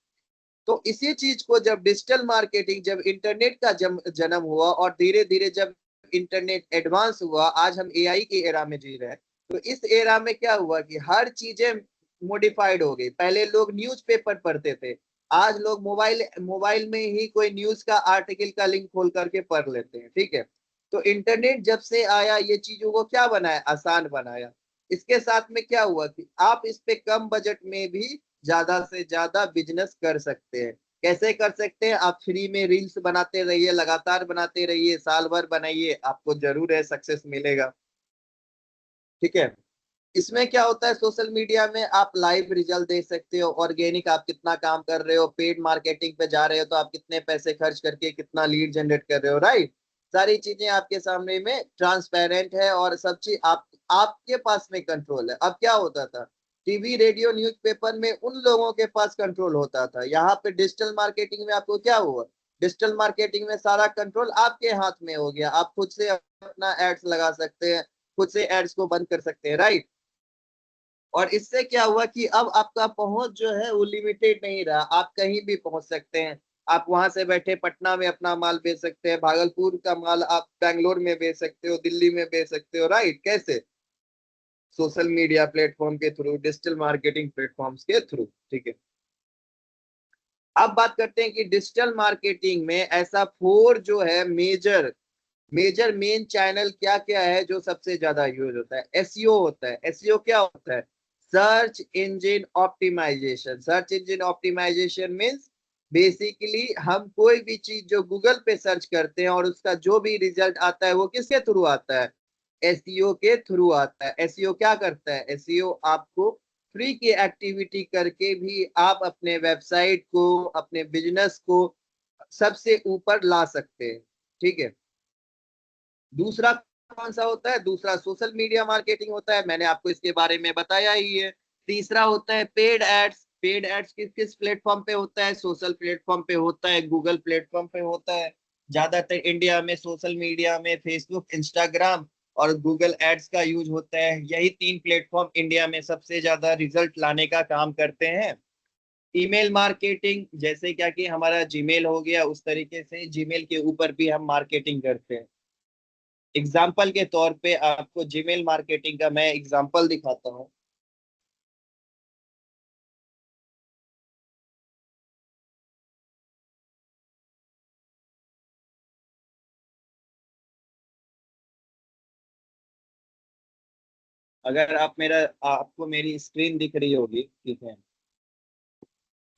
[SPEAKER 1] तो इसी चीज को जब डिजिटल मार्केटिंग, जब इंटरनेट का जन्म हुआ और धीरे धीरे जब इंटरनेट एडवांस हुआ, आज हम एआई के एरा में जी रहे हैं। तो इस एरा में क्या हुआ कि हर चीजें मॉडिफाइड हो गई। पहले लोग न्यूज़पेपर पढ़ते थे, आज लोग मोबाइल मोबाइल में ही कोई न्यूज का आर्टिकल का लिंक खोल करके पढ़ लेते हैं, ठीक है। तो इंटरनेट जब से आया, ये चीजों को क्या बनाया, आसान बनाया। इसके साथ में क्या हुआ कि आप इस पे कम बजट में भी ज्यादा से ज्यादा बिजनेस कर सकते हैं। कैसे कर सकते हैं? आप फ्री में रील्स बनाते रहिए, लगातार बनाते रहिए, साल भर बनाइए, आपको जरूर है सक्सेस मिलेगा, ठीक है।
[SPEAKER 2] इसमें क्या होता है, सोशल मीडिया में आप लाइव रिजल्ट देख सकते हो, ऑर्गेनिक आप कितना काम कर रहे हो, पेड मार्केटिंग पे जा रहे हो तो आप कितने पैसे खर्च करके कितना लीड जनरेट कर रहे हो, राइट। सारी चीजें आपके सामने में ट्रांसपेरेंट है और सब चीज आपके पास में कंट्रोल है। अब क्या होता था, टीवी रेडियो न्यूज़पेपर में उन लोगों के पास कंट्रोल होता था, यहाँ पे डिजिटल मार्केटिंग में आपको क्या हुआ, डिजिटल मार्केटिंग में सारा कंट्रोल आपके हाथ में हो गया। आप खुद से अपना एड्स लगा सकते हैं, खुद से एड्स को बंद कर सकते हैं, राइट। और इससे क्या हुआ कि अब आपका पहुंच जो है वो लिमिटेड नहीं रहा, आप कहीं भी पहुंच सकते हैं। आप वहां से बैठे पटना में अपना माल बेच सकते हैं, भागलपुर का माल आप बैंगलोर में बेच सकते हो, दिल्ली में बेच सकते हो, राइट। कैसे, सोशल मीडिया प्लेटफॉर्म के थ्रू, डिजिटल मार्केटिंग प्लेटफॉर्म्स के थ्रू, ठीक है। अब बात करते हैं कि डिजिटल मार्केटिंग में ऐसा फोर जो है मेजर मेजर मेन चैनल क्या क्या है जो सबसे ज्यादा यूज होता है। एसईओ होता है। एसईओ क्या होता है, search engine optimization. Search engine optimization means basically हम कोई भी चीज जो गूगल पे सर्च करते हैं और उसका जो भी रिजल्ट आता है वो किसके थ्रू आता है, एसईओ के थ्रू आता है। एसईओ क्या करता है, एसईओ आपको फ्री की एक्टिविटी करके भी आप अपने वेबसाइट को, अपने बिजनेस को सबसे ऊपर ला सकते हैं, ठीक है। दूसरा कौन सा होता है, दूसरा सोशल मीडिया मार्केटिंग होता है, मैंने आपको इसके बारे में बताया ही है। तीसरा होता है पेड एड्स। पेड एड्स किस किस प्लेटफॉर्म पे होता है, सोशल प्लेटफॉर्म पे होता है, गूगल प्लेटफॉर्म पे होता है। ज्यादातर इंडिया में सोशल मीडिया में फेसबुक, इंस्टाग्राम और गूगल एड्स का यूज होता है। यही तीन प्लेटफॉर्म इंडिया में सबसे ज्यादा रिजल्ट लाने का काम करते हैं। ईमेल मार्केटिंग, जैसे क्या कि हमारा जीमेल हो गया, उस तरीके से जीमेल के ऊपर भी हम मार्केटिंग करते हैं। एग्जाम्पल के तौर पे आपको जीमेल मार्केटिंग का मैं एग्जाम्पल दिखाता हूँ। अगर आप मेरा आपको मेरी स्क्रीन दिख रही होगी, ठीक है,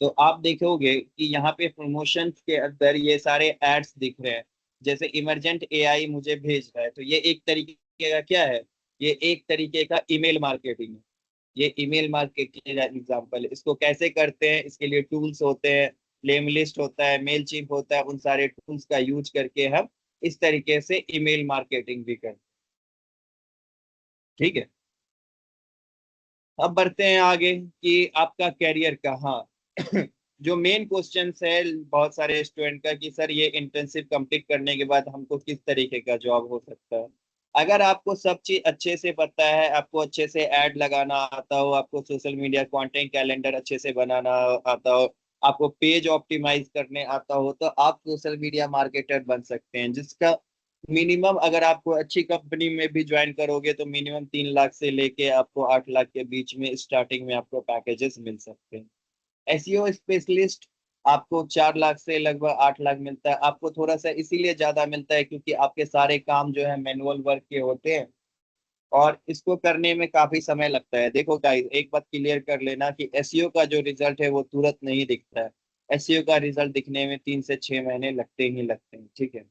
[SPEAKER 2] तो आप देखोगे कि यहाँ पे प्रमोशन के अंदर ये सारे एड्स दिख रहे हैं। जैसे इमरजेंट एआई मुझे भेज रहा है, तो ये एक तरीके का क्या है, ये एक तरीके का ईमेल मार्केटिंग है। ये ईमेल मार्केटिंग का एग्जाम्पल है। इसको कैसे करते हैं, इसके लिए टूल्स होते हैं, फ्लेम लिस्ट होता है, मेल चिप होता है, उन सारे टूल्स का यूज करके हम इस तरीके से ईमेल मार्केटिंग भी करते हैं, ठीक है। अब बढ़ते हैं आगे कि आपका कैरियर कहाँ। जो मेन क्वेश्चन है बहुत सारे स्टूडेंट का कि सर ये इंटर्नशिप कंप्लीट करने के बाद हमको किस तरीके का जॉब हो सकता है। अगर आपको सब चीज अच्छे से पता है, आपको अच्छे से ऐड लगाना आता हो, आपको सोशल मीडिया कंटेंट कैलेंडर अच्छे से बनाना आता हो, आपको पेज ऑप्टिमाइज करने आता हो, तो आप सोशल मीडिया मार्केटर बन सकते हैं। जिसका मिनिमम, अगर आपको अच्छी कंपनी में भी ज्वाइन करोगे तो मिनिमम 3 लाख से लेके आपको 8 लाख के बीच में स्टार्टिंग में आपको पैकेजेस मिल सकते हैं। एसईओ स्पेशलिस्ट आपको 4 लाख से लगभग 8 लाख मिलता है। आपको थोड़ा सा इसीलिए ज्यादा मिलता है क्योंकि आपके सारे काम जो है मैनुअल वर्क के होते हैं और इसको करने में काफी समय लगता है। देखो गाइस, एक बात क्लियर कर लेना कि एसईओ का जो रिजल्ट है वो तुरंत नहीं दिखता है। एसईओ का रिजल्ट दिखने में 3 से 6 महीने लगते ही लगते हैं, ठीक है।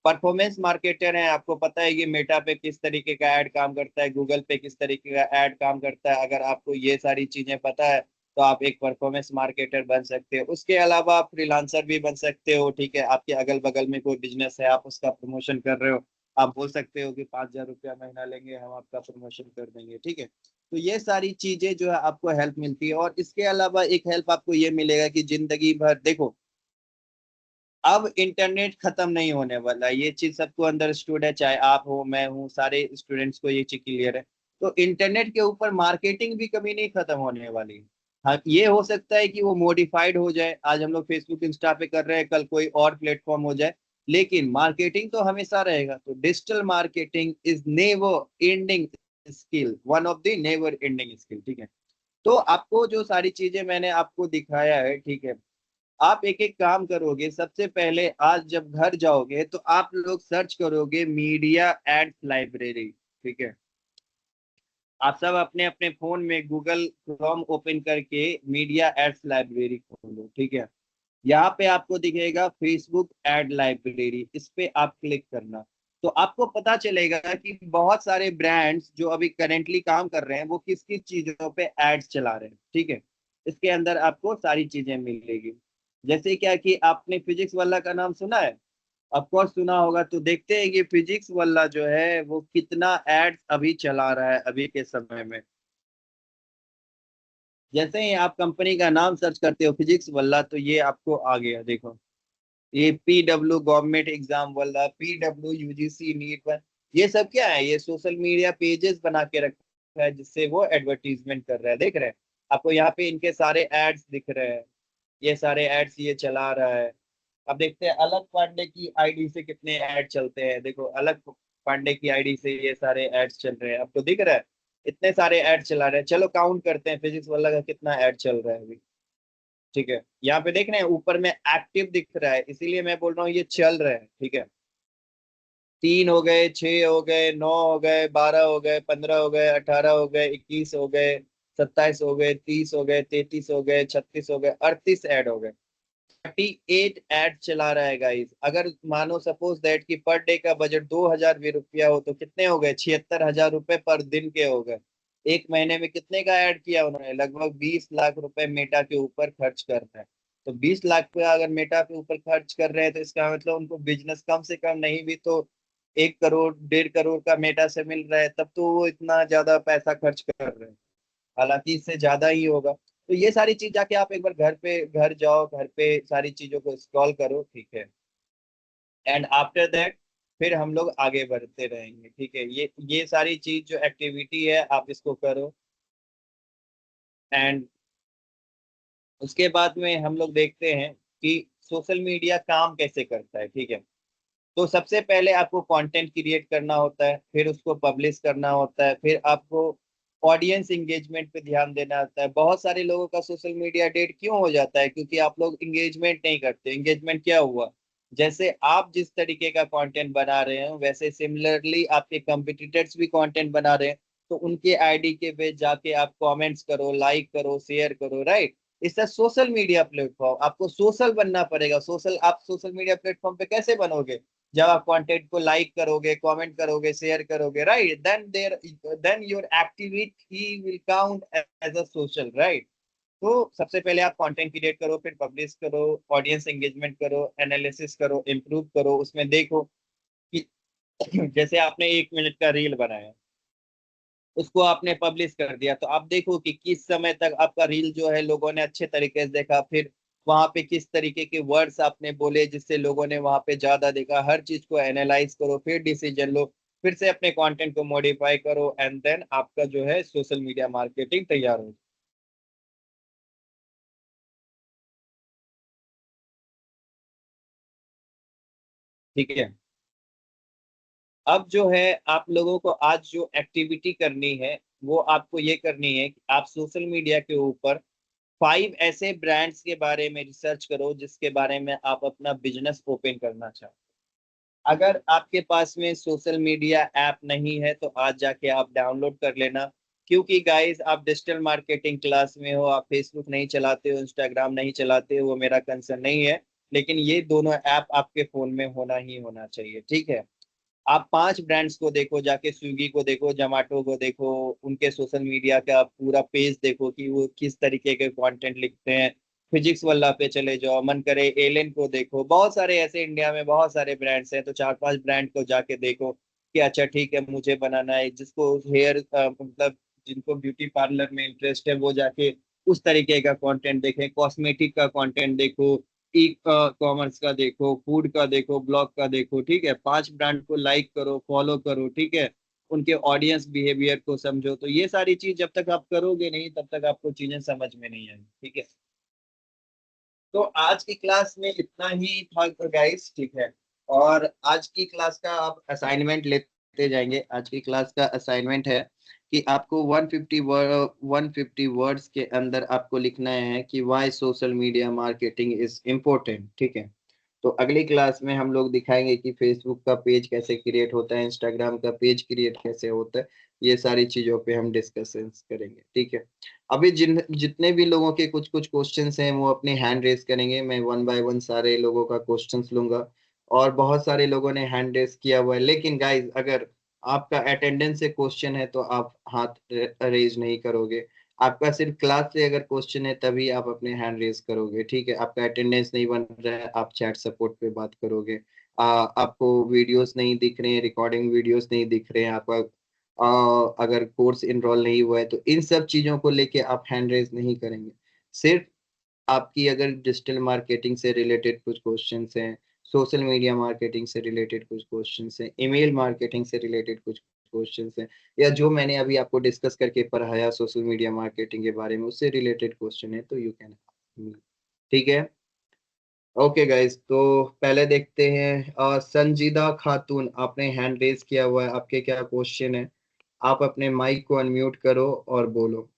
[SPEAKER 2] परफॉर्मेंस मार्केटर है, आपको पता है कि मेटा पे किस तरीके का ऐड काम करता है, गूगल पे किस तरीके का ऐड काम करता है। अगर आपको ये सारी चीजें पता है तो आप एक परफॉर्मेंस मार्केटर बन सकते हो। उसके अलावा आप फ्रीलांसर भी बन सकते हो, ठीक है। आपके अगल बगल में कोई बिजनेस है, आप उसका प्रमोशन कर रहे हो, आप बोल सकते हो कि 5,000 रुपया महीना लेंगे, हम आपका प्रमोशन कर देंगे, ठीक है। तो ये सारी चीजें जो है आपको हेल्प मिलती है। और इसके अलावा एक हेल्प आपको ये मिलेगा कि जिंदगी भर देखो, अब इंटरनेट खत्म नहीं होने वाला, ये चीज सबको अंडरस्टूड है, चाहे आप हो, मैं हूँ, सारे स्टूडेंट्स को ये चीज क्लियर है। तो इंटरनेट के ऊपर मार्केटिंग भी कभी नहीं खत्म होने वाली। हाँ, ये हो सकता है कि वो मॉडिफाइड हो जाए, आज हम लोग फेसबुक इंस्टा पे कर रहे हैं, कल कोई और प्लेटफॉर्म हो जाए, लेकिन मार्केटिंग तो हमेशा रहेगा। तो digital marketing is never ending skill, one of the never ending skill, ठीक है। तो आपको जो सारी चीजें मैंने आपको दिखाया है, ठीक है, आप एक एक काम करोगे। सबसे पहले आज जब घर जाओगे तो आप लोग सर्च करोगे मीडिया एड्स लाइब्रेरी, ठीक है। आप सब अपने अपने फोन में गूगल क्रोम ओपन करके मीडिया एड्स लाइब्रेरी खोलो, ठीक है। यहाँ पे आपको दिखेगा फेसबुक एड लाइब्रेरी, इस पे आप क्लिक करना। तो आपको पता चलेगा कि बहुत सारे ब्रांड्स जो अभी करेंटली काम कर रहे हैं वो किस किस चीजों पे एड्स चला रहे हैं, ठीक है। इसके अंदर आपको सारी चीजें मिलेगी। जैसे क्या कि आपने फिजिक्स वाला का नाम सुना है, ऑफकोर्स सुना होगा। तो देखते हैं कि फिजिक्स वाला जो है वो कितना एड्स अभी चला रहा है अभी के समय में। जैसे ही आप कंपनी का नाम सर्च करते हो फिजिक्स वाला, तो ये आपको आ गया, देखो। ये PW गवर्नमेंट एग्जाम वाला, PW UGC नीट वन, ये सब क्या है, ये सोशल मीडिया पेजेस बना के रखा है जिससे वो एडवर्टीजमेंट कर रहा है, देख रहे हैं। आपको यहाँ पे इनके सारे एड्स दिख रहे हैं, ये सारे एड्स ये चला रहा है। अब देखते हैं अलग पांडे की आईडी से कितने ऐड चलते हैं। देखो अलग पांडे की आईडी से ये सारे एड्स चल रहे हैं, आपको दिख रहा है इतने सारे ऐड चला रहे हैं। चलो काउंट करते हैं फिजिक्स वाला का कितना ऐड चल रहा है अभी, ठीक है। यहाँ पे देख रहे हैं ऊपर में एक्टिव दिख रहा है, इसीलिए मैं बोल रहा हूँ ये चल रहे हैं, ठीक है। 3 हो गए, 6 हो गए, 9 हो गए, 12 हो गए, 15 हो गए, 18 हो गए, 21 हो गए, 27 हो गए, 30 हो गए, 33 हो गए, 36 हो गए, 38 ऐड हो गए। 38 एड चला रहा है गाइस। अगर मानो सपोज दैट कि पर डे का बजट 2000 भी रुपया हो तो कितने हो गए, 76,000 रुपए पर दिन के हो गए। एक महीने में कितने का ऐड किया उन्होंने, लगभग 20 लाख रुपए मेटा के ऊपर खर्च करना है। तो 20 लाख पे अगर मेटा के ऊपर खर्च कर रहे हैं तो इसका मतलब उनको बिजनेस कम से कम नहीं भी तो 1 करोड़ 1.5 करोड़ का मेटा से मिल रहा है, तब तो वो इतना ज्यादा पैसा खर्च कर रहे हैं। हालांकि इससे ज्यादा ही होगा। तो ये सारी चीज जाके आप एक बार घर पे घर जाओ, घर पे सारी चीजों को स्क्रॉल करो, ठीक है। एंड आफ्टर दैट फिर हम लोग आगे बढ़ते रहेंगे, ठीक है। ये सारी चीज जो एक्टिविटी है आप इसको करो। एंड उसके बाद में हम लोग देखते हैं कि सोशल मीडिया काम कैसे करता है, ठीक है। तो सबसे पहले आपको कंटेंट क्रिएट करना होता है, फिर उसको पब्लिश करना होता है, फिर आपको ऑडियंस एंगेजमेंट पे ध्यान देना होता है। बहुत सारे लोगों का सोशल मीडिया डेड क्यों हो जाता है, क्योंकि आप लोग एंगेजमेंट नहीं करते। एंगेजमेंट क्या हुआ, जैसे आप जिस तरीके का कंटेंट बना रहे हैं वैसे सिमिलरली आपके कंपिटिटर्स भी कंटेंट बना रहे हैं। तो उनके आईडी के पे जाके आप कमेंट्स करो, लाइक करो, शेयर करो, राइट। इससे सोशल मीडिया प्लेटफॉर्म, आपको सोशल बनना पड़ेगा। सोशल, आप सोशल मीडिया प्लेटफॉर्म पे कैसे बनोगे, जब आप कंटेंट को लाइक करोगे, कमेंट करोगे, शेयर करोगे, right. Then your activity will count as a social, right. तो सबसे पहले आप कंटेंट क्रिएट करो, फिर पब्लिश करो, ऑडियंस एंगेजमेंट करो, एनालिसिस करो, इम्प्रूव करो। उसमें देखो कि जैसे आपने 1 मिनट का रील बनाया, उसको आपने पब्लिश कर दिया, तो आप देखो कि किस समय तक आपका रील जो है लोगों ने अच्छे तरीके से देखा। फिर वहां पे किस तरीके के वर्ड्स आपने बोले जिससे लोगों ने वहां पे ज्यादा देखा। हर चीज को एनालाइज करो, फिर डिसीजन लो, फिर से अपने कंटेंट को मॉडिफाई करो, एंड देन आपका जो है सोशल मीडिया मार्केटिंग तैयार हो। ठीक है। अब जो है आप लोगों को आज जो एक्टिविटी करनी है वो आपको ये करनी है कि आप सोशल मीडिया के ऊपर 5 ऐसे ब्रांड्स के बारे में रिसर्च करो जिसके बारे में आप अपना बिजनेस ओपन करना चाहो। अगर आपके पास में सोशल मीडिया ऐप नहीं है तो आज जाके आप डाउनलोड कर लेना। क्योंकि गाइस आप डिजिटल मार्केटिंग क्लास में हो, आप फेसबुक नहीं चलाते हो, इंस्टाग्राम नहीं चलाते हो, वो मेरा कंसर्न नहीं है। लेकिन ये दोनों ऐप आपके फोन में होना ही होना चाहिए, ठीक है। आप 5 ब्रांड्स को देखो, जाके स्विगी को देखो, जोमेटो को देखो, उनके सोशल मीडिया का पूरा पेज देखो कि वो किस तरीके के कंटेंट लिखते हैं। फिजिक्स वाला पे चले जाओ, मन करे एलेन को देखो। बहुत सारे ऐसे इंडिया में बहुत सारे ब्रांड्स हैं, तो 4-5 ब्रांड को जाके देखो कि अच्छा ठीक है मुझे बनाना है। जिसको हेयर मतलब जिनको ब्यूटी पार्लर में इंटरेस्ट है वो जाके उस तरीके का कंटेंट देखें। कॉस्मेटिक का कंटेंट देखो, ई कॉमर्स का देखो, फूड का देखो, ब्लॉग का देखो, ठीक है। 5 ब्रांड को लाइक करो, फॉलो करो, ठीक है। उनके ऑडियंस बिहेवियर को समझो। तो ये सारी चीज जब तक आप करोगे नहीं तब तक आपको चीजें समझ में नहीं आएंगी, ठीक है। तो आज की क्लास में इतना ही था गाइस, ठीक है। और आज की क्लास का आप असाइनमेंट लेते जाएंगे। आज की क्लास का असाइनमेंट है कि आपको 150 वर्ड्स के अंदर आपको लिखना है कि why social media marketing is important, ठीक है। तो अगली क्लास में हम लोग दिखाएंगे कि फेसबुक का पेज कैसे क्रिएट होता है, इंस्टाग्राम का पेज क्रिएट कैसे होता है। ये सारी चीजों पे हम डिस्कशन करेंगे, ठीक है। अभी जितने भी लोगों के कुछ कुछ क्वेश्चंस हैं वो अपनी हैंड रेज करेंगे, मैं वन बाय वन सारे लोगों का क्वेश्चंस लूंगा। और बहुत सारे लोगों ने हैंड रेस किया हुआ है, लेकिन गाइज अगर आपका अटेंडेंस से क्वेश्चन है तो आप हाथ रेज नहीं करोगे। आपका सिर्फ क्लास से अगर क्वेश्चन है तभी आप अपने हैंड रेज करोगे, ठीक है। आपका अटेंडेंस नहीं बन रहा है, आप चैट सपोर्ट पे बात करोगे। आपको वीडियोस नहीं दिख रहे हैं, रिकॉर्डिंग वीडियोस नहीं दिख रहे हैं, आपका अगर कोर्स इनरोल नहीं हुआ है तो इन सब चीजों को लेके आप हैंड रेज नहीं करेंगे। सिर्फ आपकी अगर डिजिटल मार्केटिंग से रिलेटेड कुछ क्वेश्चंस हैं, सोशल मीडिया मार्केटिंग से रिलेटेड कुछ क्वेश्चंस हैं, ईमेल मार्केटिंग से रिलेटेड कुछ क्वेश्चंस हैं, या जो मैंने अभी आपको डिस्कस करके पढ़ाया सोशल मीडिया मार्केटिंग के बारे में उससे रिलेटेड क्वेश्चन है, तो यू कैन, ठीक है। ओके गाइस, तो पहले देखते हैं संजीदा खातून, आपने हैंड रेज किया हुआ है, आपके क्या क्वेश्चन है? आप अपने माइक को अनम्यूट करो और बोलो।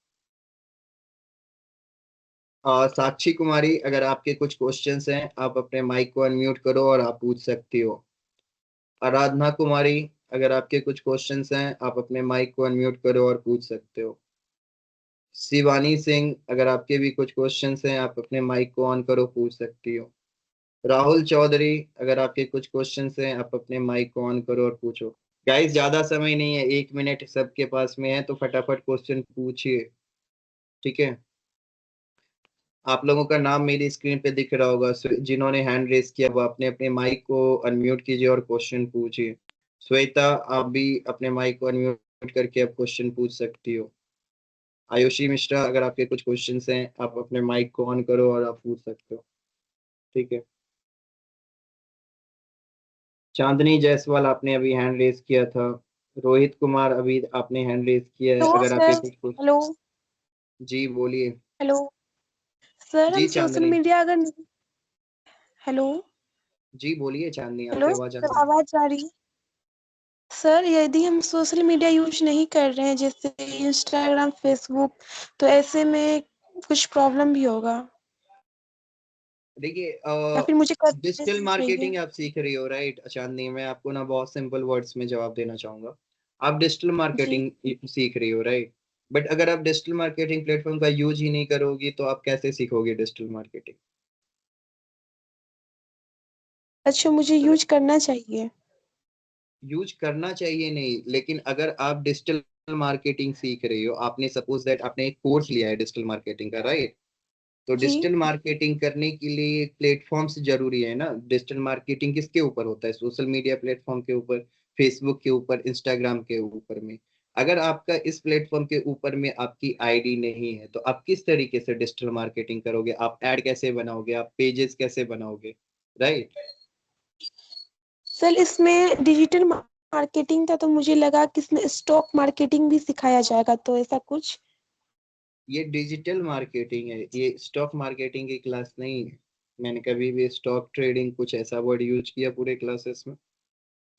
[SPEAKER 2] साक्षी कुमारी, अगर आपके कुछ क्वेश्चंस हैं आप अपने माइक को अनम्यूट करो और आप पूछ सकती हो। आराधना कुमारी, अगर आपके कुछ क्वेश्चंस हैं आप अपने माइक को अनम्यूट करो और पूछ सकते हो। शिवानी सिंह, अगर आपके भी कुछ क्वेश्चंस हैं आप अपने माइक को ऑन करो, पूछ सकती हो। राहुल चौधरी, अगर आपके कुछ क्वेश्चंस हैं आप अपने माइक को ऑन करो और पूछो। गाइस ज्यादा समय नहीं है, 1 मिनट सबके पास में है, तो फटाफट क्वेश्चन पूछिए, ठीक है। आप लोगों का नाम मेरी स्क्रीन पे दिख रहा होगा, जिन्होंने हैंड रेस किया वो अपने अपने माइक को अनम्यूट कीजिए और क्वेश्चन पूछिए। श्वेता, आप भी अपने माइक को अनम्यूट करके अब क्वेश्चन पूछ सकती हो। आयुषी मिश्रा, अगर आपके कुछ क्वेश्चंस हैं आप अपने माइक को ऑन करो और आप पूछ सकते हो, ठीक है। चांदनी जायसवाल, आपने अभी हैंड रेस किया था। रोहित कुमार, अभी आपने हैंड रेस किया है,
[SPEAKER 3] हेलो
[SPEAKER 2] अगर आपके
[SPEAKER 3] सर।
[SPEAKER 2] कुछ
[SPEAKER 3] हेलो।
[SPEAKER 2] जी बोलिए।
[SPEAKER 3] हेलो सर,
[SPEAKER 2] जी
[SPEAKER 3] हम सोशल
[SPEAKER 2] चांदनी,
[SPEAKER 3] मीडिया अगर हेलो।
[SPEAKER 2] जी बोलिए चांदनी,
[SPEAKER 3] हेलो
[SPEAKER 2] आपकी आवाज आ
[SPEAKER 3] सर,
[SPEAKER 2] रही है।
[SPEAKER 3] आवाज आ रही है? सर, यदि हम सोशल मीडिया यूज नहीं कर रहे हैं जैसे इंस्टाग्राम, फेसबुक, तो ऐसे में कुछ प्रॉब्लम भी होगा
[SPEAKER 2] देखिए
[SPEAKER 3] या फिर मुझे करना
[SPEAKER 2] डिजिटल
[SPEAKER 3] ही चाहिए?
[SPEAKER 2] मार्केटिंग आप सीख रही हो, राइट चांदनी? मैं आपको ना बहुत सिंपल वर्ड्स में जवाब देना चाहूंगा। आप डिजिटल
[SPEAKER 3] जी।
[SPEAKER 2] मार्केटिंग सीख रही हो, राइट? बट अगर आप डिजिटल मार्केटिंग प्लेटफॉर्म का यूज ही नहीं करोगी तो आप कैसे सीखोगे डिजिटल मार्केटिंग?
[SPEAKER 3] अच्छा, मुझे यूज करना चाहिए।
[SPEAKER 2] यूज करना चाहिए नहीं, लेकिन अगर आप डिजिटल मार्केटिंग सीख रही हो, आपने सपोज दैट आपने एक कोर्स लिया है डिजिटल मार्केटिंग का, राइट? तो
[SPEAKER 3] जी।
[SPEAKER 2] डिजिटल मार्केटिंग करने के लिए प्लेटफॉर्म्स जरूरी है ना। डिजिटल मार्केटिंग किसके ऊपर होता है? सोशल मीडिया प्लेटफॉर्म के ऊपर, फेसबुक के ऊपर, इंस्टाग्राम के ऊपर में। अगर आपका इस प्लेटफॉर्म के ऊपर में आपकी आईडी नहीं है तो आप किस तरीके से डिजिटल मार्केटिंग करोगे? आप ऐड कैसे बनाओगे? आप पेजेस कैसे बनाओगे, राइट?
[SPEAKER 3] सर, इसमें डिजिटल मार्केटिंग था तो मुझे लगा कि इसमें स्टॉक मार्केटिंग भी सिखाया जाएगा, तो ऐसा कुछ?
[SPEAKER 2] ये डिजिटल मार्केटिंग है, ये स्टॉक मार्केटिंग की क्लास नहीं है। मैंने कभी भी स्टॉक ट्रेडिंग कुछ ऐसा वर्ड यूज किया पूरे क्लासेस में?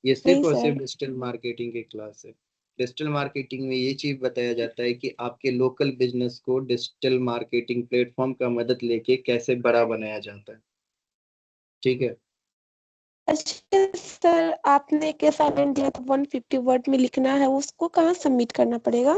[SPEAKER 2] ये
[SPEAKER 3] नहीं
[SPEAKER 2] सिर्फ और
[SPEAKER 3] सर।
[SPEAKER 2] सिर्फ डिजिटल मार्केटिंग की क्लास है। डिजिटल मार्केटिंग में ये चीज बताया जाता है कि आपके लोकल बिजनेस को डिजिटल मार्केटिंग प्लेटफॉर्म का मदद लेके कैसे बड़ा बनाया जाता है, ठीक है।
[SPEAKER 3] अच्छा सर, आपने एक असाइनमेंट दिया था 150 वर्ड में लिखना है, उसको कहाँ सबमिट करना पड़ेगा?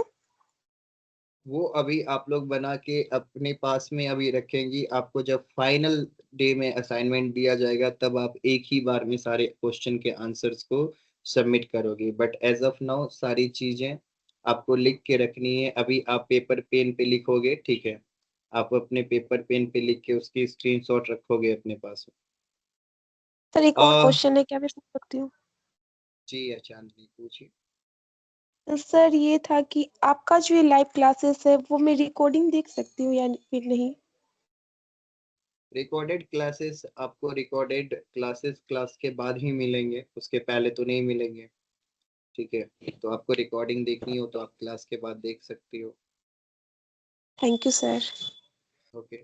[SPEAKER 2] वो अभी आप लोग बना के अपने पास में अभी रखेंगी, आपको जब फाइनल डे में असाइनमेंट दिया जाएगा तब आप एक ही बार में सारे क्वेश्चन के आंसर्स को सबमिट करोगे। बट एज ऑफ नाउ सारी चीजें आपको लिख के रखनी है। अभी आप पेपर पेन पे लिखोगे, ठीक है? आप अपने पेपर पेन पे लिख के उसकी स्क्रीनशॉट रखोगे अपने पास में।
[SPEAKER 3] सर, एक और
[SPEAKER 2] आ,
[SPEAKER 3] क्वेश्चन है, क्या मैं पूछ सकती हूँ?
[SPEAKER 2] जी चांदनी पूछिए।
[SPEAKER 3] सर, ये था कि आपका जो ये लाइव क्लासेस है वो मैं रिकॉर्डिंग देख सकती हूँ या फिर नहीं?
[SPEAKER 2] रिकॉर्डेड क्लासेस आपको रिकॉर्डेड क्लासेस क्लास के बाद ही मिलेंगे, उसके पहले तो नहीं मिलेंगे, ठीक है। तो आपको रिकॉर्डिंग देखनी हो तो आप क्लास के बाद देख सकती हो।
[SPEAKER 3] Thank you sir.
[SPEAKER 2] Okay,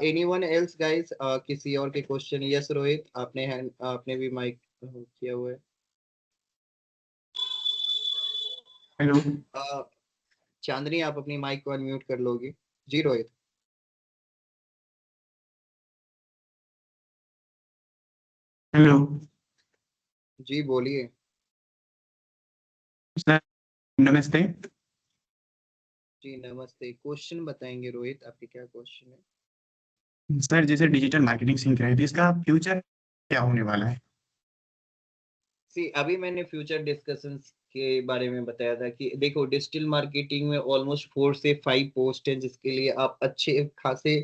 [SPEAKER 2] anyone else guys? किसी और के क्वेश्चन? यस रोहित, आपने हैंड, आपने भी माइक किया हुआ है।
[SPEAKER 4] हेलो।
[SPEAKER 2] चांदनी, आप अपनी माइक को अनम्यूट कर लोगी? जी रोहित।
[SPEAKER 4] हेलो
[SPEAKER 2] जी बोलिए।
[SPEAKER 4] सर, नमस्ते।
[SPEAKER 2] जी नमस्ते, क्वेश्चन बताएंगे रोहित, आपके क्या क्वेश्चन है?
[SPEAKER 4] सर, जैसे डिजिटल मार्केटिंग सीख रहे हैं तो इसका फ्यूचर क्या होने वाला है?
[SPEAKER 2] सी अभी मैंने फ्यूचर डिस्कशंस के बारे में बताया था कि देखो डिजिटल मार्केटिंग में ऑलमोस्ट 4 से 5 पोस्ट हैं जिसके लिए आप अच्छे खासे